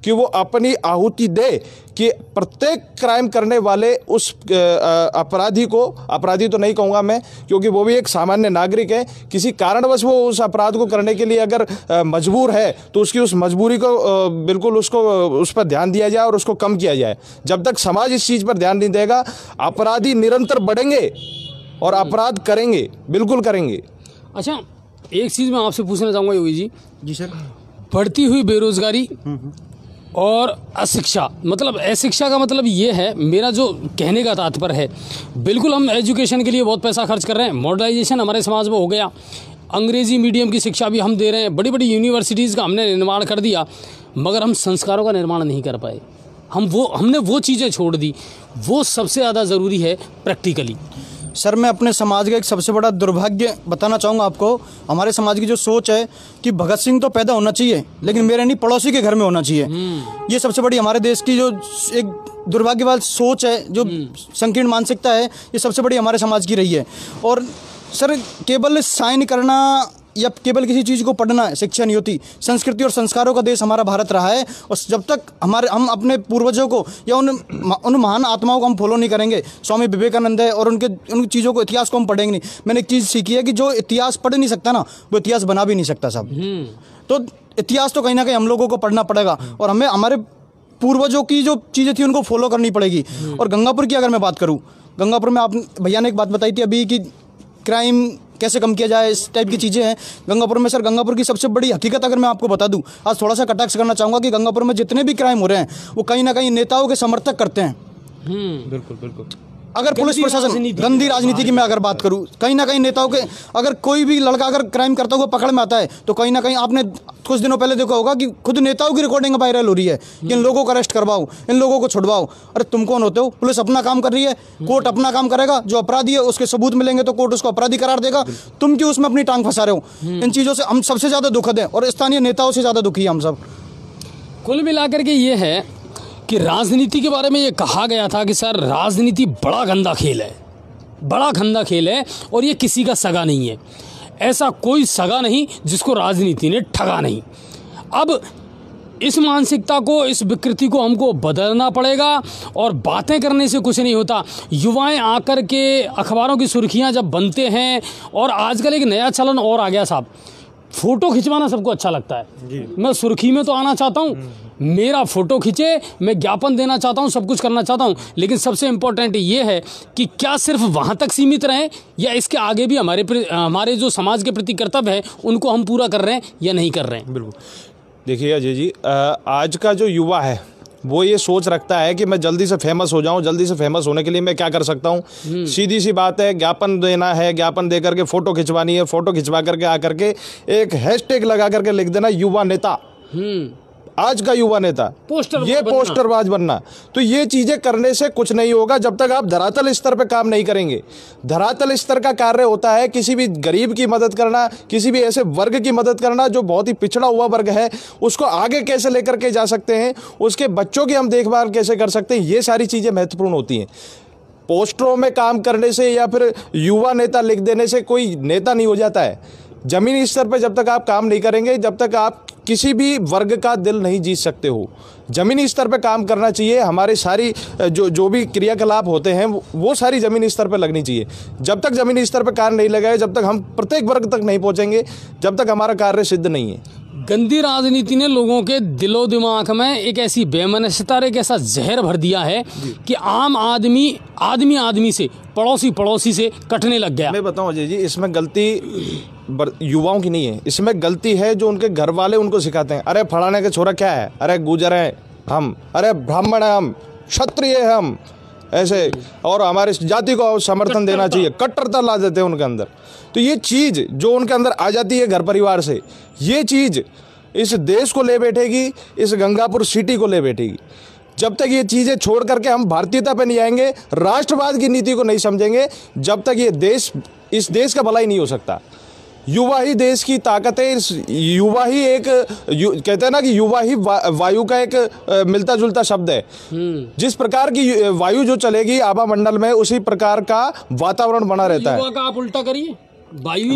कि वो अपनी आहुति दे कि प्रत्येक क्राइम करने वाले उस अपराधी को, अपराधी तो नहीं कहूँगा मैं क्योंकि वो भी एक सामान्य नागरिक है, किसी कारणवश वो उस अपराध को करने के लिए अगर मजबूर है तो उसकी उस मजबूरी को बिल्कुल उसको उस पर ध्यान दिया जाए और उसको कम किया जाए। जब तक समाज इस चीज़ पर ध्यान नहीं देगा, अपराधी निरंतर बढ़ेंगे और अपराध करेंगे, बिल्कुल करेंगे। अच्छा, एक चीज़ मैं आपसे पूछना चाहूँगा योगी जी। जी सर। बढ़ती हुई बेरोजगारी और अशिक्षा, मतलब अशिक्षा का मतलब ये है, मेरा जो कहने का तात्पर्य है, बिल्कुल हम एजुकेशन के लिए बहुत पैसा खर्च कर रहे हैं, मॉडर्नाइजेशन हमारे समाज में हो गया, अंग्रेजी मीडियम की शिक्षा भी हम दे रहे हैं, बड़ी बड़ी यूनिवर्सिटीज़ का हमने निर्माण कर दिया, मगर हम संस्कारों का निर्माण नहीं कर पाए। हमने वो चीज़ें छोड़ दी। वो सबसे ज़्यादा ज़रूरी है प्रैक्टिकली। सर, मैं अपने समाज का एक सबसे बड़ा दुर्भाग्य बताना चाहूँगा आपको। हमारे समाज की जो सोच है कि भगत सिंह तो पैदा होना चाहिए लेकिन मेरे नहीं पड़ोसी के घर में होना चाहिए। ये सबसे बड़ी हमारे देश की जो एक दुर्भाग्यवाद सोच है, जो संकीर्ण मानसिकता है, ये सबसे बड़ी हमारे समाज की रही है। और सर, केवल साइन करना या केवल किसी चीज़ को पढ़ना शिक्षा नहीं होती। संस्कृति और संस्कारों का देश हमारा भारत रहा है और जब तक हम अपने पूर्वजों को या उन महान आत्माओं को हम फॉलो नहीं करेंगे, स्वामी विवेकानंद है और उन चीज़ों को, इतिहास को हम पढ़ेंगे नहीं। मैंने एक चीज़ सीखी है कि जो इतिहास पढ़ नहीं सकता ना, वो इतिहास बना भी नहीं सकता साहब। तो इतिहास तो कहीं ना कहीं हम लोगों को पढ़ना पड़ेगा और हमें हमारे पूर्वजों की जो चीज़ें थी उनको फॉलो करनी पड़ेगी। और गंगापुर की अगर मैं बात करूँ, गंगापुर में आप भैया ने एक बात बताई थी अभी कि क्राइम कैसे कम किया जाए, इस टाइप की चीज़ें हैं गंगापुर में। सर, गंगापुर की सबसे बड़ी हकीकत अगर मैं आपको बता दूं, आज थोड़ा सा कटाक्ष करना चाहूँगा कि गंगापुर में जितने भी क्राइम हो रहे हैं वो कहीं ना कहीं नेताओं के समर्थक करते हैं। बिल्कुल बिल्कुल। अगर पुलिस प्रशासन, गंदी राजनीति की मैं अगर बात करूं, कहीं ना कहीं नेताओं के, अगर कोई भी लड़का अगर क्राइम करता हुआ पकड़ में आता है तो कहीं ना कहीं आपने कुछ दिनों पहले देखा होगा कि खुद नेताओं की रिकॉर्डिंग वायरल हो रही है कि इन लोगों को अरेस्ट करवाओ, इन लोगों को छुड़वाओ। अरे तुम कौन होते हो? पुलिस अपना काम कर रही है, कोर्ट अपना काम करेगा, जो अपराधी है उसके सबूत मिलेंगे तो कोर्ट उसको अपराधी करार देगा। तुम क्यों उसमें अपनी टांग फंसा रहे हो? इन चीज़ों से हम सबसे ज़्यादा दुखद है और स्थानीय नेताओं से ज़्यादा दुखी है हम सब। कुल मिलाकर के ये है कि राजनीति के बारे में ये कहा गया था कि सर राजनीति बड़ा गंदा खेल है, बड़ा गंदा खेल है और ये किसी का सगा नहीं है। ऐसा कोई सगा नहीं जिसको राजनीति ने ठगा नहीं। अब इस मानसिकता को, इस विकृति को हमको बदलना पड़ेगा और बातें करने से कुछ नहीं होता। युवाएं आकर के अखबारों की सुर्खियां जब बनते हैं, और आजकल एक नया चलन और आ गया साहब, फ़ोटो खिंचवाना सबको अच्छा लगता है। मैं सुर्खी में तो आना चाहता हूँ, मेरा फ़ोटो खींचे, मैं ज्ञापन देना चाहता हूँ, सब कुछ करना चाहता हूँ, लेकिन सबसे इम्पोर्टेंट ये है कि क्या सिर्फ वहाँ तक सीमित रहें या इसके आगे भी हमारे जो समाज के प्रति कर्तव्य है उनको हम पूरा कर रहे हैं या नहीं कर रहे हैं। बिल्कुल। देखिए अजय जी, आज का जो युवा है वो ये सोच रखता है कि मैं जल्दी से फेमस हो जाऊं, जल्दी से फेमस होने के लिए मैं क्या कर सकता हूं। सीधी सी बात है, ज्ञापन देना है, ज्ञापन दे करके फ़ोटो खिंचवानी है, फ़ोटो खिंचवा करके आकर के एक हैशटैग लगा करके लिख देना युवा नेता, आज का युवा नेता, ये पोस्टरबाज बनना। तो ये चीज़ें करने से कुछ नहीं होगा जब तक आप धरातल स्तर पे काम नहीं करेंगे। धरातल स्तर का कार्य होता है किसी भी गरीब की मदद करना, किसी भी ऐसे वर्ग की मदद करना जो बहुत ही पिछड़ा हुआ वर्ग है, उसको आगे कैसे लेकर के जा सकते हैं, उसके बच्चों की हम देखभाल कैसे कर सकते हैं, ये सारी चीज़ें महत्वपूर्ण होती हैं। पोस्टरों में काम करने से या फिर युवा नेता लिख देने से कोई नेता नहीं हो जाता है। ज़मीनी स्तर पर जब तक आप काम नहीं करेंगे, जब तक आप किसी भी वर्ग का दिल नहीं जीत सकते हो। ज़मीनी स्तर पे काम करना चाहिए। हमारे सारी जो भी क्रियाकलाप होते हैं वो सारी ज़मीनी स्तर पे लगनी चाहिए। जब तक ज़मीनी स्तर पे कार्य नहीं लगाए, जब तक हम प्रत्येक वर्ग तक नहीं पहुंचेंगे, जब तक हमारा कार्य सिद्ध नहीं है। गंदी राजनीति ने लोगों के दिलो दिमाग में एक ऐसी बेमनस्यता, एक ऐसा जहर भर दिया है कि आम आदमी से, पड़ोसी से कटने लग गया। मैं बताऊं अजय जी, इसमें गलती युवाओं की नहीं है, इसमें गलती है जो उनके घर वाले उनको सिखाते हैं। अरे फलाने के छोरा क्या है, अरे गुजर है हम, अरे ब्राह्मण है हम, क्षत्रिय है हम, ऐसे, और हमारे जाति को समर्थन देना चाहिए, कट्टरता ला देते हैं उनके अंदर। तो ये चीज़ जो उनके अंदर आ जाती है घर परिवार से, ये चीज़ इस देश को ले बैठेगी, इस गंगापुर सिटी को ले बैठेगी। जब तक ये चीज़ें छोड़ करके हम भारतीयता पे नहीं आएंगे, राष्ट्रवाद की नीति को नहीं समझेंगे, जब तक ये देश, इस देश का भला ही नहीं हो सकता। युवा ही देश की ताकत है। युवा ही एक कहते हैं ना कि युवा ही वायु का एक मिलता जुलता शब्द है। जिस प्रकार की वायु जो चलेगी आभा मंडल में, उसी प्रकार का वातावरण बना रहता है। युवा का आप उल्टा करिए,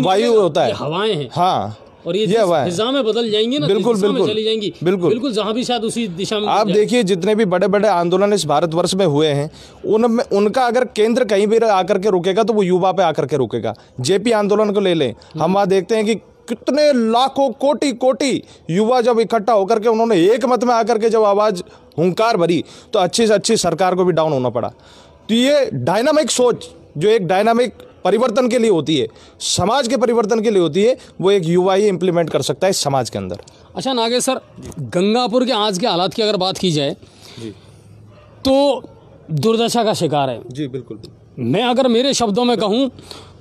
वायु होता है, हवाएं हैं। हाँ, और ये फिजा में बदल जाएंगी ना, बिल्कुल बिल्कुल चली जाएंगी, बिल्कुल जहाँ भी शायद उसी दिशा में। आप देखिए जितने भी बड़े बड़े आंदोलन इस भारतवर्ष में हुए हैं, उनमें उनका अगर केंद्र कहीं भी आकर के रुकेगा तो वो युवा पे आकर के रुकेगा। जेपी आंदोलन को ले लें, हम वहाँ देखते हैं कि कितने लाखों कोटि कोटि युवा जब इकट्ठा होकर के उन्होंने एक मत में आकर के जब आवाज हुंकार भरी, तो अच्छी से अच्छी सरकार को भी डाउन होना पड़ा। तो ये डायनामिक सोच जो एक डायनामिक परिवर्तन के लिए होती है, समाज के परिवर्तन के लिए होती है, वो एक युवा ही इम्प्लीमेंट कर सकता है इस समाज के अंदर। अच्छा नागेश सर, गंगापुर के आज के हालात की अगर बात की जाए तो दुर्दशा का शिकार है। जी बिल्कुल। मैं अगर मेरे शब्दों में कहूँ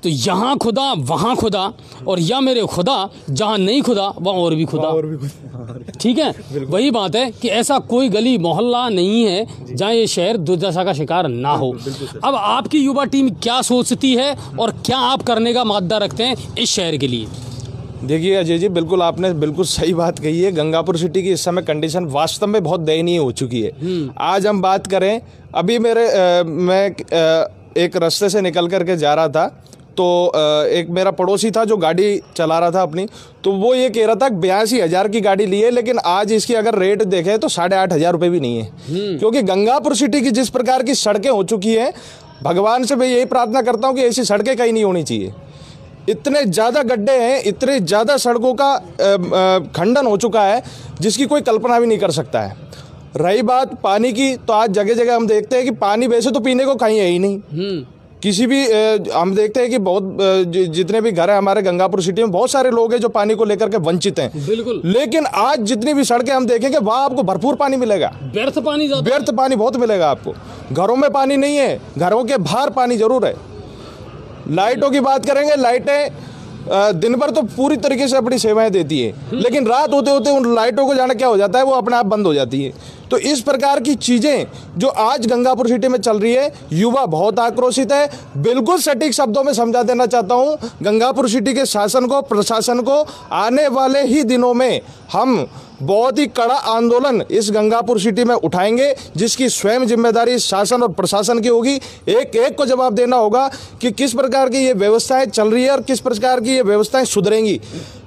तो यहाँ खुदा वहाँ खुदा, और या मेरे खुदा जहाँ नहीं खुदा वहाँ और भी खुदा। ठीक है, वही बात है कि ऐसा कोई गली मोहल्ला नहीं है जहाँ ये शहर दुर्दशा का शिकार ना हो। अब आपकी युवा टीम क्या सोचती है और क्या आप करने का मादा रखते हैं इस शहर के लिए? देखिए अजय जी, बिल्कुल आपने बिल्कुल सही बात कही है। गंगापुर सिटी की इस समय कंडीशन वास्तव में बहुत दयनीय हो चुकी है। आज हम बात करें, अभी मैं एक रास्ते से निकल करके जा रहा था, तो एक मेरा पड़ोसी था जो गाड़ी चला रहा था अपनी, तो वो ये कह रहा था 82,000 की गाड़ी ली है, लेकिन आज इसकी अगर रेट देखें तो 8,500 रुपये भी नहीं है। क्योंकि गंगापुर सिटी की जिस प्रकार की सड़कें हो चुकी हैं, भगवान से मैं यही प्रार्थना करता हूँ कि ऐसी सड़कें कहीं नहीं होनी चाहिए। इतने ज़्यादा गड्ढे हैं, इतने ज़्यादा सड़कों का खंडन हो चुका है जिसकी कोई कल्पना भी नहीं कर सकता है। रही बात पानी की, तो आज जगह जगह हम देखते हैं कि पानी वैसे तो पीने को कहीं है ही नहीं। किसी भी हम देखते हैं कि बहुत जितने भी घर हैं हमारे गंगापुर सिटी में, बहुत सारे लोग हैं जो पानी को लेकर के वंचित हैं। बिल्कुल। लेकिन आज जितनी भी सड़कें हम देखेंगे वहाँ आपको भरपूर पानी मिलेगा। व्यर्थ पानी बहुत मिलेगा आपको। घरों में पानी नहीं है, घरों के बाहर पानी जरूर है। लाइटों की बात करेंगे, लाइटें दिन भर तो पूरी तरीके से अपनी सेवाएं देती है, लेकिन रात होते होते उन लाइटों को जाने क्या हो जाता है, वो अपने आप बंद हो जाती है। तो इस प्रकार की चीज़ें जो आज गंगापुर सिटी में चल रही है, युवा बहुत आक्रोशित है। बिल्कुल सटीक शब्दों में समझा देना चाहता हूँ गंगापुर सिटी के शासन को, प्रशासन को, आने वाले ही दिनों में हम बहुत ही कड़ा आंदोलन इस गंगापुर सिटी में उठाएंगे, जिसकी स्वयं जिम्मेदारी शासन और प्रशासन की होगी। एक एक को जवाब देना होगा कि किस प्रकार की ये व्यवस्थाएं चल रही है और किस प्रकार की ये व्यवस्थाएं सुधरेंगी।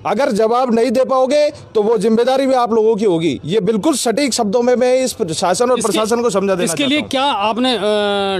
अगर जवाब नहीं दे पाओगे तो वो जिम्मेदारी भी आप लोगों की होगी। ये बिल्कुल सटीक शब्दों में मैं इस शासन और प्रशासन को समझा देना इसके लिए क्या आपने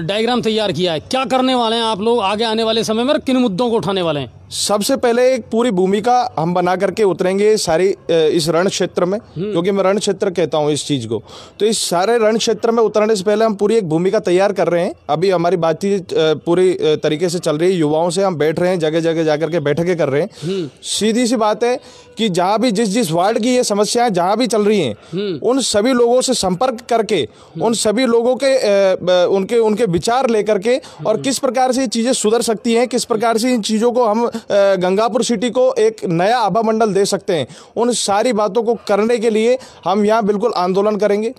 डायग्राम तैयार किया है? क्या करने वाले हैं आप लोग आगे आने वाले समय में, किन मुद्दों को उठाने वाले हैं? सबसे पहले एक पूरी भूमिका हम बना करके उतरेंगे सारी इस रण क्षेत्र में, क्योंकि मैं रण क्षेत्र कहता हूँ इस चीज़ को। तो इस सारे रण क्षेत्र में उतरने से पहले हम पूरी एक भूमिका तैयार कर रहे हैं। अभी हमारी बातचीत पूरी तरीके से चल रही है, युवाओं से हम बैठ रहे हैं, जगह जगह जाकर के बैठकें कर रहे हैं। सीधी सी बात है कि जहाँ भी जिस वार्ड की ये समस्याएं जहाँ भी चल रही हैं, उन सभी लोगों से संपर्क करके, उन सभी लोगों के उनके विचार लेकर के, और किस प्रकार से ये चीज़ें सुधर सकती हैं, किस प्रकार से इन चीज़ों को हम गंगापुर सिटी को एक नया आभा मंडल दे सकते हैं, उन सारी बातों को करने के लिए हम यहाँ बिल्कुल आंदोलन करेंगे।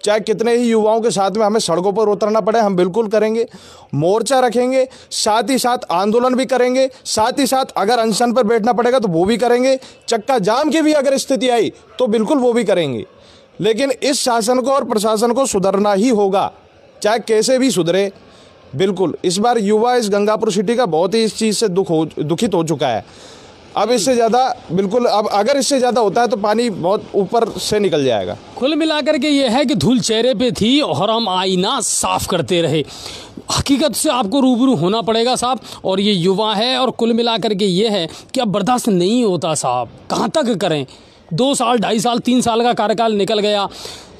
चाहे कितने ही युवाओं के साथ में हमें सड़कों पर उतरना पड़े, हम बिल्कुल करेंगे। मोर्चा रखेंगे, साथ ही साथ आंदोलन भी करेंगे, साथ ही साथ अगर अनशन पर बैठना पड़ेगा तो वो भी करेंगे। चक्का जाम की भी अगर स्थिति आई तो बिल्कुल वो भी करेंगे। लेकिन इस शासन को और प्रशासन को सुधरना ही होगा, चाहे कैसे भी सुधरे। बिल्कुल इस बार युवा इस गंगापुर सिटी का बहुत ही इस चीज़ से दुखित हो चुका है। अब इससे ज़्यादा बिल्कुल, अब अगर इससे ज़्यादा होता है तो पानी बहुत ऊपर से निकल जाएगा। कुल मिलाकर के ये है कि धूल चेहरे पे थी और हम आईना साफ करते रहे। हकीकत से आपको रूबरू होना पड़ेगा साहब, और ये युवा है, और कुल मिलाकर के ये है कि अब बर्दाश्त नहीं होता साहब। कहाँ तक करें? 2 साल 2.5 साल 3 साल का कार्यकाल निकल गया,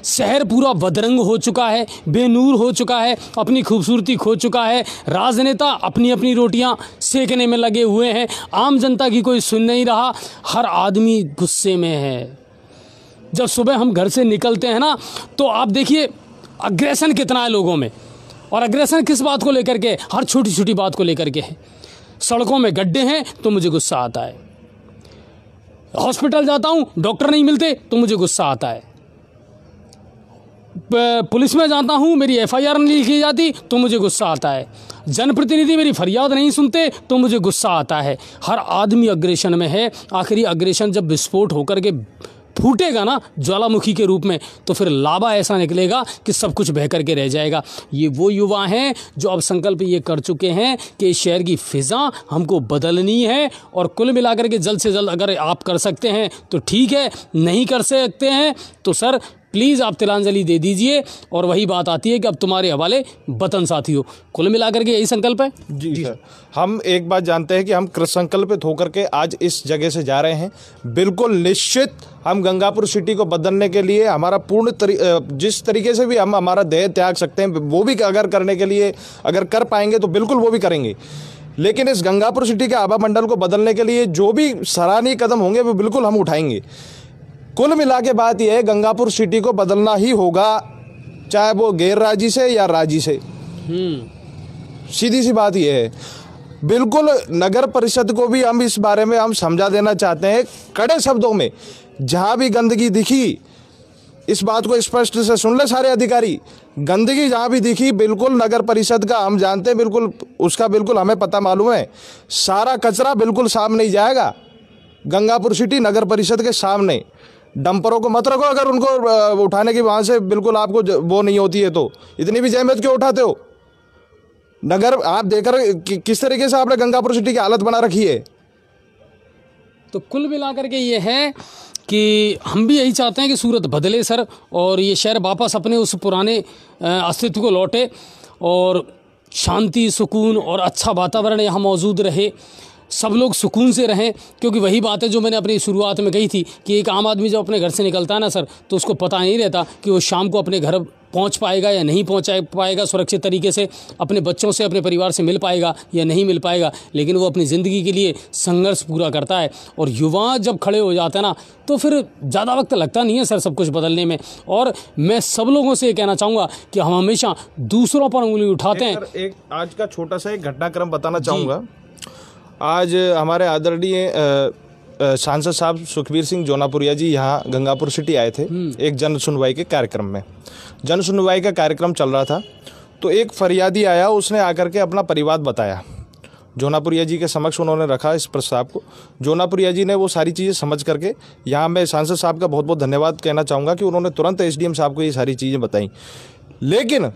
शहर पूरा बदरंग हो चुका है, बेनूर हो चुका है, अपनी खूबसूरती खो चुका है। राजनेता अपनी अपनी रोटियां सेकने में लगे हुए हैं, आम जनता की कोई सुन नहीं रहा, हर आदमी गुस्से में है। जब सुबह हम घर से निकलते हैं ना, तो आप देखिए अग्रेशन कितना है लोगों में, और अग्रेशन किस बात को लेकर के? हर छोटी छोटी बात को लेकर के है। सड़कों में गड्ढे हैं तो मुझे गुस्सा आता है, हॉस्पिटल जाता हूँ डॉक्टर नहीं मिलते तो मुझे गुस्सा आता है, पुलिस में जाता हूँ, मेरी FIR नहीं लिखी जाती तो मुझे गुस्सा आता है। जनप्रतिनिधि मेरी फरियाद नहीं सुनते तो मुझे गुस्सा आता है। हर आदमी अग्रेशन में है। आखिरी अग्रेशन जब विस्फोट होकर के फूटेगा ना ज्वालामुखी के रूप में, तो फिर लावा ऐसा निकलेगा कि सब कुछ बह करके रह जाएगा। ये वो युवा हैं जो अब संकल्प ये कर चुके हैं कि इस शहर की फ़िज़ा हमको बदलनी है। और कुल मिलाकर के जल्द से जल्द अगर आप कर सकते हैं तो ठीक है, नहीं कर सकते हैं तो सर प्लीज़ आप तिलांजलि दे दीजिए। और वही बात आती है कि अब तुम्हारे हवाले वतन साथियों। कुल मिलाकर के यही संकल्प है। जी सर, हम एक बात जानते हैं कि हम कृतसंकल्पित होकर के आज इस जगह से जा रहे हैं। बिल्कुल निश्चित हम गंगापुर सिटी को बदलने के लिए हमारा जिस तरीके से भी हम हमारा देह त्याग सकते हैं वो भी अगर करने के लिए अगर कर पाएंगे तो बिल्कुल वो भी करेंगे। लेकिन इस गंगापुर सिटी के आभा मंडल को बदलने के लिए जो भी सराहनीय कदम होंगे वो बिल्कुल हम उठाएंगे। कुल मिला के बात यह है, गंगापुर सिटी को बदलना ही होगा, चाहे वो गैर राजी से या राजी से। सीधी सी बात यह है। बिल्कुल नगर परिषद को भी हम इस बारे में हम समझा देना चाहते हैं कड़े शब्दों में। जहां भी गंदगी दिखी, इस बात को स्पष्ट से सुन ले सारे अधिकारी, गंदगी जहां भी दिखी बिल्कुल नगर परिषद का हम जानते हैं, बिल्कुल उसका बिल्कुल हमें पता मालूम है। सारा कचरा बिल्कुल सामने ही जाएगा, गंगापुर सिटी नगर परिषद के सामने। डंपरों को मत रखो, अगर उनको उठाने की वहाँ से बिल्कुल आपको वो नहीं होती है तो इतनी भी जहमत क्यों उठाते हो। नगर आप देखकर किस तरीके से आपने गंगापुर सिटी की हालत बना रखी है। तो कुल मिलाकर के ये है कि हम भी यही चाहते हैं कि सूरत बदले सर, और ये शहर वापस अपने उस पुराने अस्तित्व को लौटे और शांति, सुकून और अच्छा वातावरण यहाँ मौजूद रहे। सब लोग सुकून से रहें, क्योंकि वही बात है जो मैंने अपनी शुरुआत में कही थी कि एक आम आदमी जब अपने घर से निकलता है ना सर, तो उसको पता नहीं रहता कि वो शाम को अपने घर पहुंच पाएगा या नहीं पहुंच पाएगा सुरक्षित तरीके से, अपने बच्चों से, अपने परिवार से मिल पाएगा या नहीं मिल पाएगा। लेकिन वो अपनी ज़िंदगी के लिए संघर्ष पूरा करता है। और युवा जब खड़े हो जाते हैं ना, तो फिर ज़्यादा वक्त लगता नहीं है सर सब कुछ बदलने में। और मैं सब लोगों से ये कहना चाहूँगा कि हम हमेशा दूसरों पर उंगली उठाते हैं। एक आज का छोटा सा एक घटनाक्रम बताना चाहूँगा। आज हमारे आदरणीय सांसद साहब सुखबीर सिंह जोनापुरिया जी यहाँ गंगापुर सिटी आए थे एक जन सुनवाई के कार्यक्रम में। जन सुनवाई का कार्यक्रम चल रहा था तो एक फरियादी आया, उसने आकर के अपना परिवाद बताया। जोनापुरिया जी के समक्ष उन्होंने रखा इस प्रस्ताव को। जोनापुरिया जी ने वो सारी चीज़ें समझ करके, यहाँ मैं सांसद साहब का बहुत बहुत धन्यवाद कहना चाहूँगा कि उन्होंने तुरंत SDM साहब को ये सारी चीज़ें बताई। लेकिन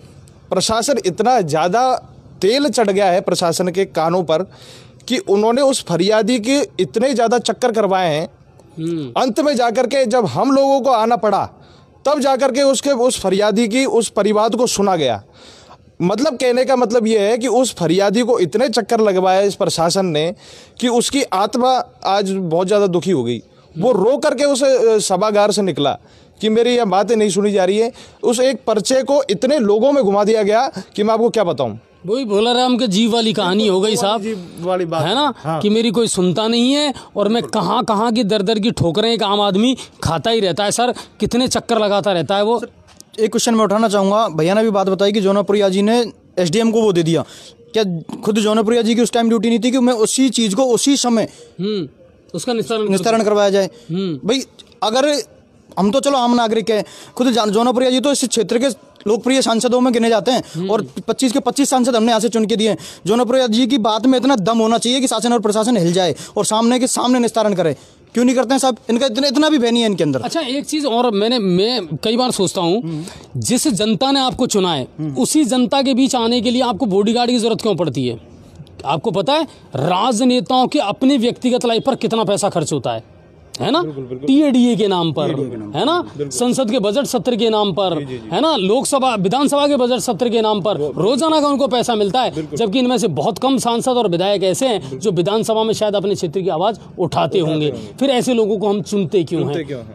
प्रशासन इतना ज़्यादा तेल चढ़ गया है प्रशासन के कानों पर कि उन्होंने उस फरियादी के इतने ज़्यादा चक्कर करवाए हैं, अंत में जाकर के जब हम लोगों को आना पड़ा तब जाकर के उस फरियादी की उस परिवाद को सुना गया। मतलब कहने का मतलब ये है कि उस फरियादी को इतने चक्कर लगवाए इस प्रशासन ने कि उसकी आत्मा आज बहुत ज़्यादा दुखी हो गई। वो रो करके उस सभागार से निकला कि मेरी ये बातें नहीं सुनी जा रही है। उस एक पर्चे को इतने लोगों में घुमा दिया गया कि मैं आपको क्या बताऊं। वही भोला राम के जीव वाली कहानी हो गई साहब, वाली बात है ना। हाँ। कि मेरी कोई सुनता नहीं है और मैं कहाँ कहाँ की दर दर की ठोकरें एक आम आदमी खाता ही रहता है सर, कितने चक्कर लगाता रहता है वो। एक क्वेश्चन मैं उठाना चाहूँगा। भैया ने भी बात बताई कि जोनापुरिया जी ने SDM को वो दे दिया। क्या खुद जोनापुरिया जी की उस टाइम ड्यूटी नहीं थी कि मैं उसी चीज़ को उसी समय उसका निस्तारण करवाया जाए? भाई अगर हम तो चलो आम नागरिक है, खुद जोनापुरिया जी तो इस क्षेत्र के लोकप्रिय सांसदों में गिने जाते हैं और 25 के 25 सांसद हमने यहाँ से चुन के दिए हैं। जोनापुरिया जी की बात में इतना दम होना चाहिए कि शासन और प्रशासन हिल जाए और सामने के सामने निस्तारण करे। क्यों नहीं करते हैं साहब? इनका इतना भी बहनी है इनके अंदर। अच्छा एक चीज़ और मैं कई बार सोचता हूँ, जिस जनता ने आपको चुना है उसी जनता के बीच आने के लिए आपको बॉडीगार्ड की जरूरत क्यों पड़ती है? आपको पता है राजनेताओं के अपने व्यक्तिगत लाइफ पर कितना पैसा खर्च होता है ना? TADA के नाम पर, है ना, संसद के बजट सत्र के नाम पर, है ना, लोकसभा विधानसभा के बजट सत्र के नाम पर रोजाना का उनको पैसा मिलता है। जबकि इनमें से बहुत कम सांसद और विधायक ऐसे हैं जो विधानसभा में शायद अपने क्षेत्र की आवाज उठाते होंगे। फिर ऐसे लोगों को हम चुनते क्यों हैं?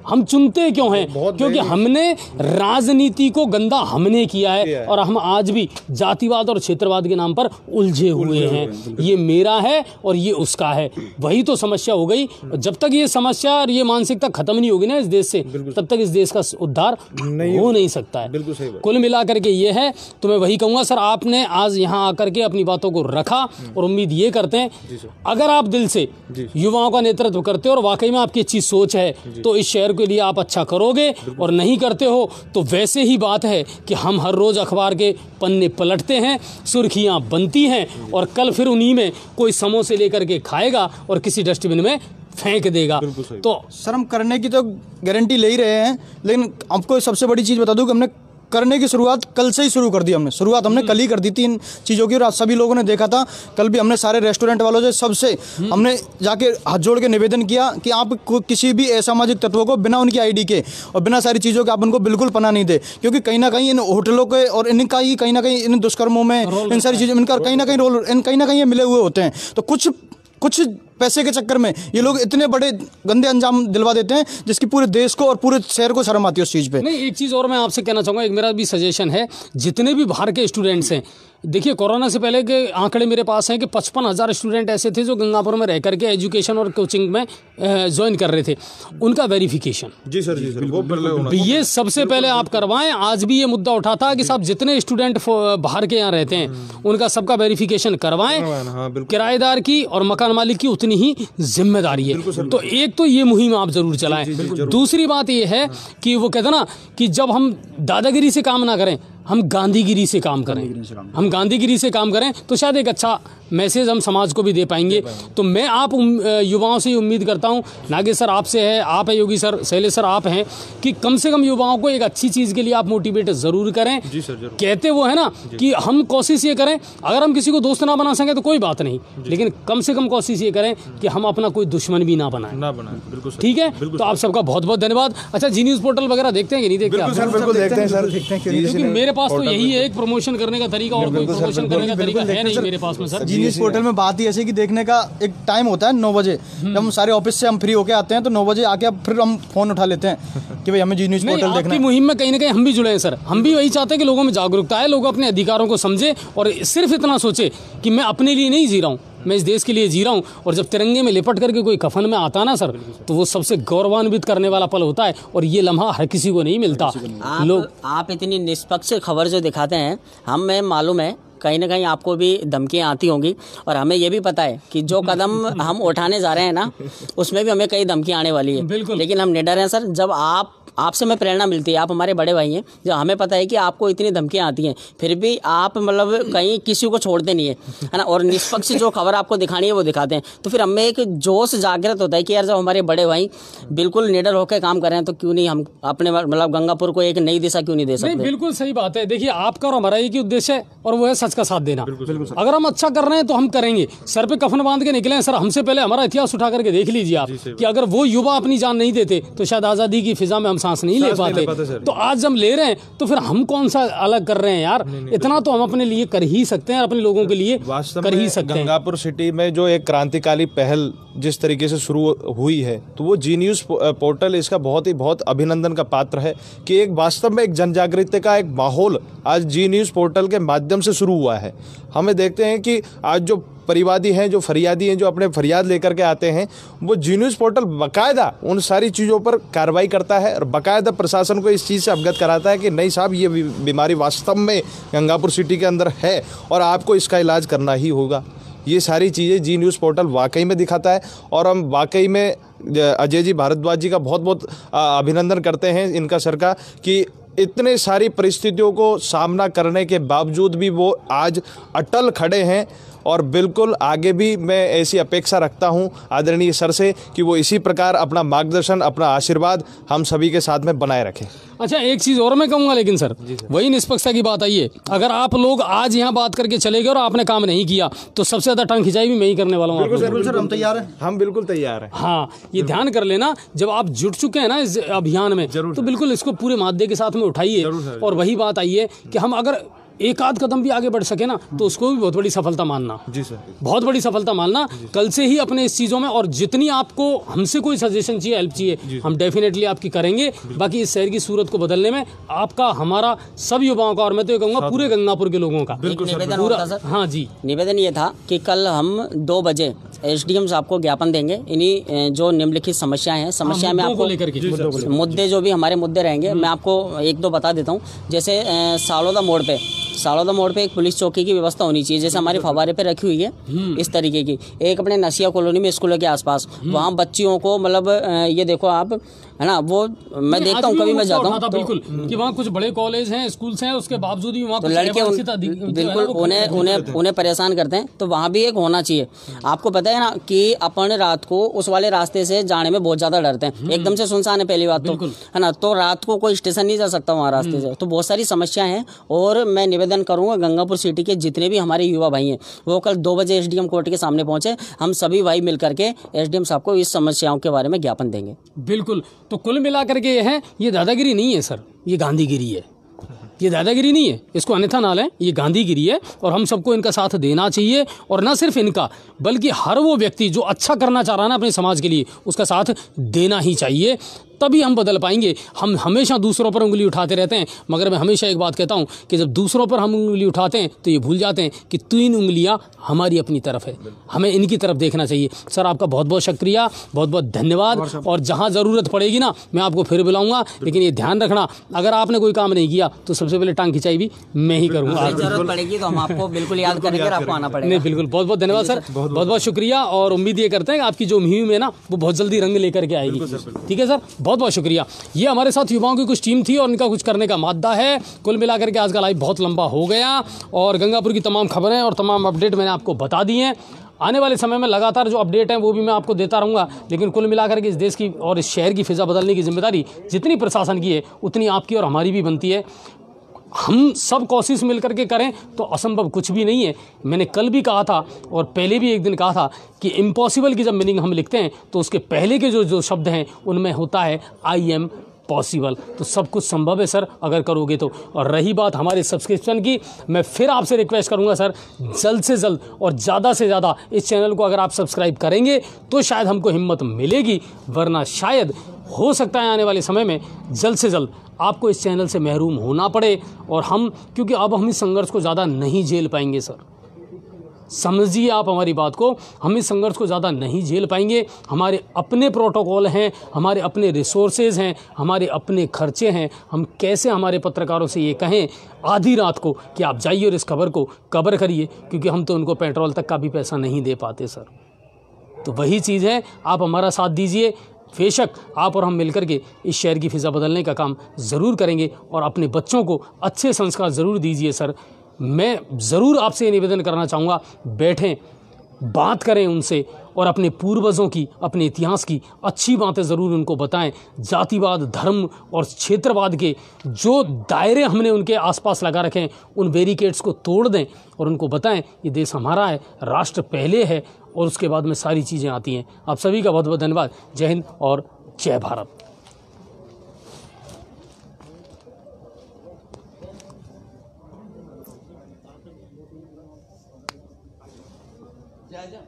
हम चुनते क्यों हैं? क्योंकि हमने राजनीति को गंदा हमने किया है और हम आज भी जातिवाद और क्षेत्रवाद के नाम पर उलझे हुए हैं। ये मेरा है और ये उसका है, वही तो समस्या हो गई। जब तक ये समस्या और ये मानसिकता खत्म नहीं होगी ना इस देश से, तब तक इस देश का उद्धार हो नहीं सकता है। कुल मिलाकर के ये है, तो मैं वही कहूँगा सर, आपने आज यहाँ आकर के अपनी बातों को रखा और उम्मीद ये करते हैं अगर आप दिल से युवाओं का नेतृत्व करते हो और वाकई में आपकी अच्छी सोच है तो इस शहर शहर के लिए आप अच्छा करोगे और नहीं करते हो तो वैसे ही बात है कि हम हर रोज़ अखबार के पन्ने पलटते हैं, सुर्खियां बनती हैं और कल फिर उन्हीं में कोई समोसे लेकर के खाएगा और किसी डस्टबिन में फेंक देगा। तो सर हम करने की तो गारंटी ले ही रहे हैं, लेकिन आपको सबसे बड़ी चीज़ बता दूं कि हमने करने की शुरुआत कल से ही शुरू कर दी। हमने कल ही कर दी थी इन चीज़ों की, और आज सभी लोगों ने देखा था। कल भी हमने सारे रेस्टोरेंट वालों से सबसे हमने जाके हाथ जोड़ के निवेदन किया कि आप किसी भी असामाजिक तत्वों को बिना उनकी आईडी के और बिना सारी चीज़ों के आप उनको बिल्कुल पनाह नहीं दे, क्योंकि कहीं ना कहीं इन होटलों के और इनका ही कहीं ना कहीं इन दुष्कर्मों में इन सारी चीज़ों इनका कहीं ना कहीं रोल कहीं ना कहीं ये मिले हुए होते हैं। तो कुछ पैसे के चक्कर में ये लोग इतने बड़े गंदे अंजाम दिलवा देते हैं जिसकी पूरे देश को और पूरे शहर को शर्म आती है उस चीज़ पे। नहीं, एक चीज़ और मैं आपसे कहना चाहूँगा, एक मेरा भी सजेशन है, जितने भी बाहर के स्टूडेंट्स हैं, देखिए कोरोना से पहले के आंकड़े मेरे पास हैं कि 55,000 स्टूडेंट ऐसे थे जो गंगापुर में रह करके एजुकेशन और कोचिंग में ज्वाइन कर रहे थे। उनका वेरिफिकेशन जी सर वो पहले ये सबसे पहले आप करवाएं। आज भी ये मुद्दा उठा था कि साहब जितने स्टूडेंट बाहर के यहाँ रहते हैं उनका सबका वेरिफिकेशन करवाएं। किराएदार की और मकान मालिक की उतनी ही जिम्मेदारी है। तो एक तो ये मुहिम आप जरूर चलाएं। दूसरी बात ये है कि वो कहते ना कि जब हम दादागिरी से काम ना करें, हम गांधीगिरी से काम करें। हम गांधीगिरी से काम करें तो शायद एक अच्छा मैसेज हम समाज को भी दे पाएंगे। तो मैं आप युवाओं से उम्मीद करता हूं, नागेश सर आपसे है, आप है योगी सर, शैलेश सर आप हैं, कि कम से कम युवाओं को एक अच्छी चीज़ के लिए आप मोटिवेट ज़रूर करें। जी सर जरूर। कहते वो है ना कि हम कोशिश ये करें, अगर हम किसी को दोस्त ना बना सकें तो कोई बात नहीं, लेकिन कम से कम कोशिश ये करें कि हम अपना कोई दुश्मन भी ना बनाएं। बिल्कुल ठीक है। तो आप सबका बहुत बहुत धन्यवाद। अच्छा, जी न्यूज़ पोर्टल वगैरह देखते हैं कि नहीं देखते? बिल्कुल देखते हैं सर, क्योंकि मेरे पास तो यही है एक प्रमोशन करने का तरीका, और कोई प्रमोशन करने का तरीका है नहीं मेरे पास में सर। जी न्यूज़ पोर्टल में बात ही ऐसे कि देखने का एक टाइम होता है 9 बजे, जब हम सारे ऑफिस से हम फ्री होके आते हैं तो 9 बजे आके फिर हम फोन उठा लेते हैं कि भाई हमें जी न्यूज़ पोर्टल देखना है। आपकी मुहिम में कहीं ना कहीं हम भी जुड़े हैं सर। हम भी वही चाहते हैं कि लोगों में जागरूकता है, लोग अपने अधिकारों को समझे और सिर्फ इतना सोचे कि मैं अपने लिए नहीं जी रहा हूँ, मैं इस देश के लिए जी रहा हूँ। और जब तिरंगे में लिपट करके कोई कफन में आता ना सर, तो वो सबसे गौरवान्वित करने वाला पल होता है, और ये लम्हा हर किसी को नहीं मिलता। आप इतनी निष्पक्ष खबर जो दिखाते हैं, हमें मालूम है कहीं ना कहीं आपको भी धमकियाँ आती होंगी, और हमें ये भी पता है कि जो कदम हम उठाने जा रहे हैं ना, उसमें भी हमें कई धमकियाँ आने वाली है। लेकिन हम निडर हैं सर। जब आपसे हमें प्रेरणा मिलती है, आप हमारे बड़े भाई हैं, जो हमें पता है कि आपको इतनी धमकियाँ आती हैं, फिर भी आप मतलब कहीं किसी को छोड़ते नहीं है ना, और निष्पक्ष जो खबर आपको दिखानी है वो दिखाते हैं। तो फिर हमें एक जोश जागृत होता है कि यार जब हमारे बड़े भाई बिल्कुल निडर होकर काम कर रहे हैं तो क्यों नहीं हम अपने मतलब गंगापुर को एक नई दिशा क्यों नहीं दे सकते? बिल्कुल सही बात है। देखिए आपका और हमारा एक ही उद्देश्य है, और वो है सच का साथ देना। अगर हम अच्छा कर रहे हैं तो हम करेंगे। सर पे कफन बांध के निकले सर, हमसे पहले हमारा इतिहास उठा करके देख लीजिए आप कि अगर वो युवा अपनी जान नहीं देते तो शायद आज़ादी की फिजा में हम सांस नहीं ले पाते। तो आज हम ले रहे हैं तो फिर हम कौन सा अलग कर रहे हैं यार? इतना तो हम अपने लिए कर ही सकते हैं, अपने लोगों के लिए कर ही सकते हैं। गंगापुर सिटी में जो एक क्रांतिकारी पहल जिस तरीके से शुरू हुई है, तो वो जी न्यूज़ पोर्टल इसका बहुत अभिनंदन का पात्र है कि एक वास्तव में एक जन जागृति का एक माहौल आज जी न्यूज़ पोर्टल के माध्यम से शुरू हुआ है। हमें देखते हैं कि आज जो परिवादी हैं, जो फरियादी हैं, जो अपने फरियाद लेकर के आते हैं, वो जी न्यूज़ पोर्टल बाकायदा उन सारी चीज़ों पर कार्रवाई करता है और बाकायदा प्रशासन को इस चीज़ से अवगत कराता है कि नहीं साहब ये बीमारी वास्तव में गंगापुर सिटी के अंदर है और आपको इसका इलाज करना ही होगा। ये सारी चीज़ें जी न्यूज़ पोर्टल वाकई में दिखाता है, और हम वाकई में अजय जी भारद्वाज जी का बहुत अभिनंदन करते हैं इनका सर का, कि इतने सारी परिस्थितियों को सामना करने के बावजूद भी वो आज अटल खड़े हैं। और बिल्कुल आगे भी मैं ऐसी अपेक्षा रखता हूं आदरणीय सर से कि वो इसी प्रकार अपना मार्गदर्शन, अपना आशीर्वाद हम सभी के साथ में बनाए रखें। अच्छा, एक चीज़ और मैं कहूँगा, लेकिन सर वही निष्पक्षता की बात आई है। अगर आप लोग आज यहाँ बात करके चले गए और आपने काम नहीं किया तो सबसे ज़्यादा टांग खिंचाई भी मैं ही करने वाला हूँ। बिल्कुल सर, हम तैयार हैं। हम बिल्कुल तैयार हैं। हाँ, ये ध्यान कर लेना, जब आप जुट चुके हैं ना इस अभियान में, तो बिल्कुल इसको पूरे माध्यम के साथ में उठाइए। और वही बात आई है कि हम अगर एक आध कदम भी आगे बढ़ सके ना तो उसको भी बहुत बड़ी सफलता मानना। जी सर, बहुत बड़ी सफलता मानना। कल से ही अपने इस चीज़ों में, और जितनी आपको हमसे कोई सजेशन चाहिए, हेल्प चाहिए, हम डेफिनेटली आपकी करेंगे। बाकी इस शहर की सूरत को बदलने में आपका, हमारा, सब युवाओं का, और मैं तो ये कहूँगा पूरे गंगापुर के लोगों का निवेदन होता सर। हाँ जी, निवेदन ये था कि कल हम 2 बजे SDM साहब को ज्ञापन देंगे। इन्हीं जो निम्नलिखित समस्याएं हैं, समस्या में आपको मुद्दे जो भी हमारे मुद्दे रहेंगे, मैं आपको 1-2 बता देता हूँ। जैसे सालोदा मोड़ पे साड़ौदा मोड़ पे एक पुलिस चौकी की व्यवस्था होनी चाहिए, जैसे हमारे फव्वारे पे रखी हुई है इस तरीके की। एक अपने नसिया कॉलोनी में स्कूलों के आसपास, वहाँ बच्चियों को मतलब ये देखो आप, है ना, वो मैं देखता हूँ, कभी मैं जाता हूँ तो बिल्कुल कि वहाँ कुछ बड़े कॉलेज हैं, स्कूल्स हैं, उसके बावजूद भी वहाँ तो लड़के बिल्कुल उन्हें परेशान करते हैं। तो वहाँ भी एक होना चाहिए। आपको पता है ना कि अपन रात को उस वाले रास्ते से जाने में बहुत ज्यादा डरते हैं, एकदम से सुनसान है पहली बात तो, है ना, तो रात को कोई स्टेशन नहीं जा सकता वहाँ रास्ते से, तो बहुत सारी समस्याएं हैं। और मैं निवेदन करूंगा गंगापुर सिटी के जितने भी हमारे युवा भाई हैं वो कल 2 बजे एसडीएम कोर्ट के सामने पहुंचे, हम सभी भाई मिल करके एसडीएम साहब को इस समस्याओं के बारे में ज्ञापन देंगे। बिल्कुल। तो कुल मिलाकर के ये है, ये दादागिरी नहीं है सर, ये गांधीगिरी है। ये दादागिरी नहीं है, इसको अन्यथा ना लें, ये गांधीगिरी है। और हम सबको इनका साथ देना चाहिए, और ना सिर्फ इनका बल्कि हर वो व्यक्ति जो अच्छा करना चाह रहा है ना अपने समाज के लिए, उसका साथ देना ही चाहिए, तभी हम बदल पाएंगे। हम हमेशा दूसरों पर उंगली उठाते रहते हैं, मगर मैं हमेशा एक बात कहता हूं कि जब दूसरों पर हम उंगली उठाते हैं तो ये भूल जाते हैं कि 3 उंगलियां हमारी अपनी तरफ है, हमें इनकी तरफ देखना चाहिए। सर आपका बहुत बहुत शुक्रिया, बहुत बहुत धन्यवाद। और जहां ज़रूरत पड़ेगी ना मैं आपको फिर बुलाऊंगा, लेकिन ये ध्यान रखना अगर आपने कोई काम नहीं किया तो सबसे पहले टांग खिंचाई भी मैं ही करूँगा। जरूरत पड़ेगी तो हम आपको बिल्कुल याद करेंगे, आपको आना पड़ेगा। नहीं बिल्कुल, बहुत बहुत धन्यवाद सर, बहुत बहुत शुक्रिया। और उम्मीद ये करते हैं कि आपकी जो मुहिम है ना वो बहुत जल्दी रंग लेकर के आएगी। ठीक है सर, बहुत बहुत शुक्रिया। ये हमारे साथ युवाओं की कुछ टीम थी और इनका कुछ करने का मादा है। कुल मिलाकर के आज का लाइव बहुत लंबा हो गया और गंगापुर की तमाम खबरें और तमाम अपडेट मैंने आपको बता दी हैं। आने वाले समय में लगातार जो अपडेट हैं वो भी मैं आपको देता रहूँगा। लेकिन कुल मिलाकर के इस देश की और इस शहर की फिजा बदलने की जिम्मेदारी जितनी प्रशासन की है उतनी आपकी और हमारी भी बनती है। हम सब कोशिश मिल करके करें तो असंभव कुछ भी नहीं है। मैंने कल भी कहा था और पहले भी एक दिन कहा था कि इम्पॉसिबल की जब मीनिंग हम लिखते हैं तो उसके पहले के जो शब्द हैं उनमें होता है आई एम पॉसिबल। तो सब कुछ संभव है सर अगर करोगे तो। और रही बात हमारे सब्सक्रिप्शन की, मैं फिर आपसे रिक्वेस्ट करूंगा सर, जल्द से जल्द और ज़्यादा से ज़्यादा इस चैनल को अगर आप सब्सक्राइब करेंगे तो शायद हमको हिम्मत मिलेगी, वरना शायद हो सकता है आने वाले समय में जल्द से जल्द आपको इस चैनल से महरूम होना पड़े। और हम क्योंकि अब हम इस संघर्ष को ज़्यादा नहीं झेल पाएंगे सर, समझिए आप हमारी बात को, हम इस संघर्ष को ज़्यादा नहीं झेल पाएंगे। हमारे अपने प्रोटोकॉल हैं, हमारे अपने रिसोर्सेज हैं, हमारे अपने खर्चे हैं। हम कैसे हमारे पत्रकारों से ये कहें आधी रात को कि आप जाइए और इस खबर को कवर करिए, क्योंकि हम तो उनको पेट्रोल तक का भी पैसा नहीं दे पाते सर। तो वही चीज़ है, आप हमारा साथ दीजिए। बेशक आप और हम मिलकर के इस शहर की फ़िज़ा बदलने का काम ज़रूर करेंगे और अपने बच्चों को अच्छे संस्कार ज़रूर दीजिए सर। मैं ज़रूर आपसे ये निवेदन करना चाहूँगा, बैठें, बात करें उनसे और अपने पूर्वजों की, अपने इतिहास की अच्छी बातें ज़रूर उनको बताएं। जातिवाद, धर्म और क्षेत्रवाद के जो दायरे हमने उनके आसपास लगा रखे हैं उन बैरिकेड्स को तोड़ दें और उनको बताएं ये देश हमारा है, राष्ट्र पहले है और उसके बाद में सारी चीज़ें आती हैं। आप सभी का बहुत बहुत धन्यवाद। जय हिंद और जय भारत। जा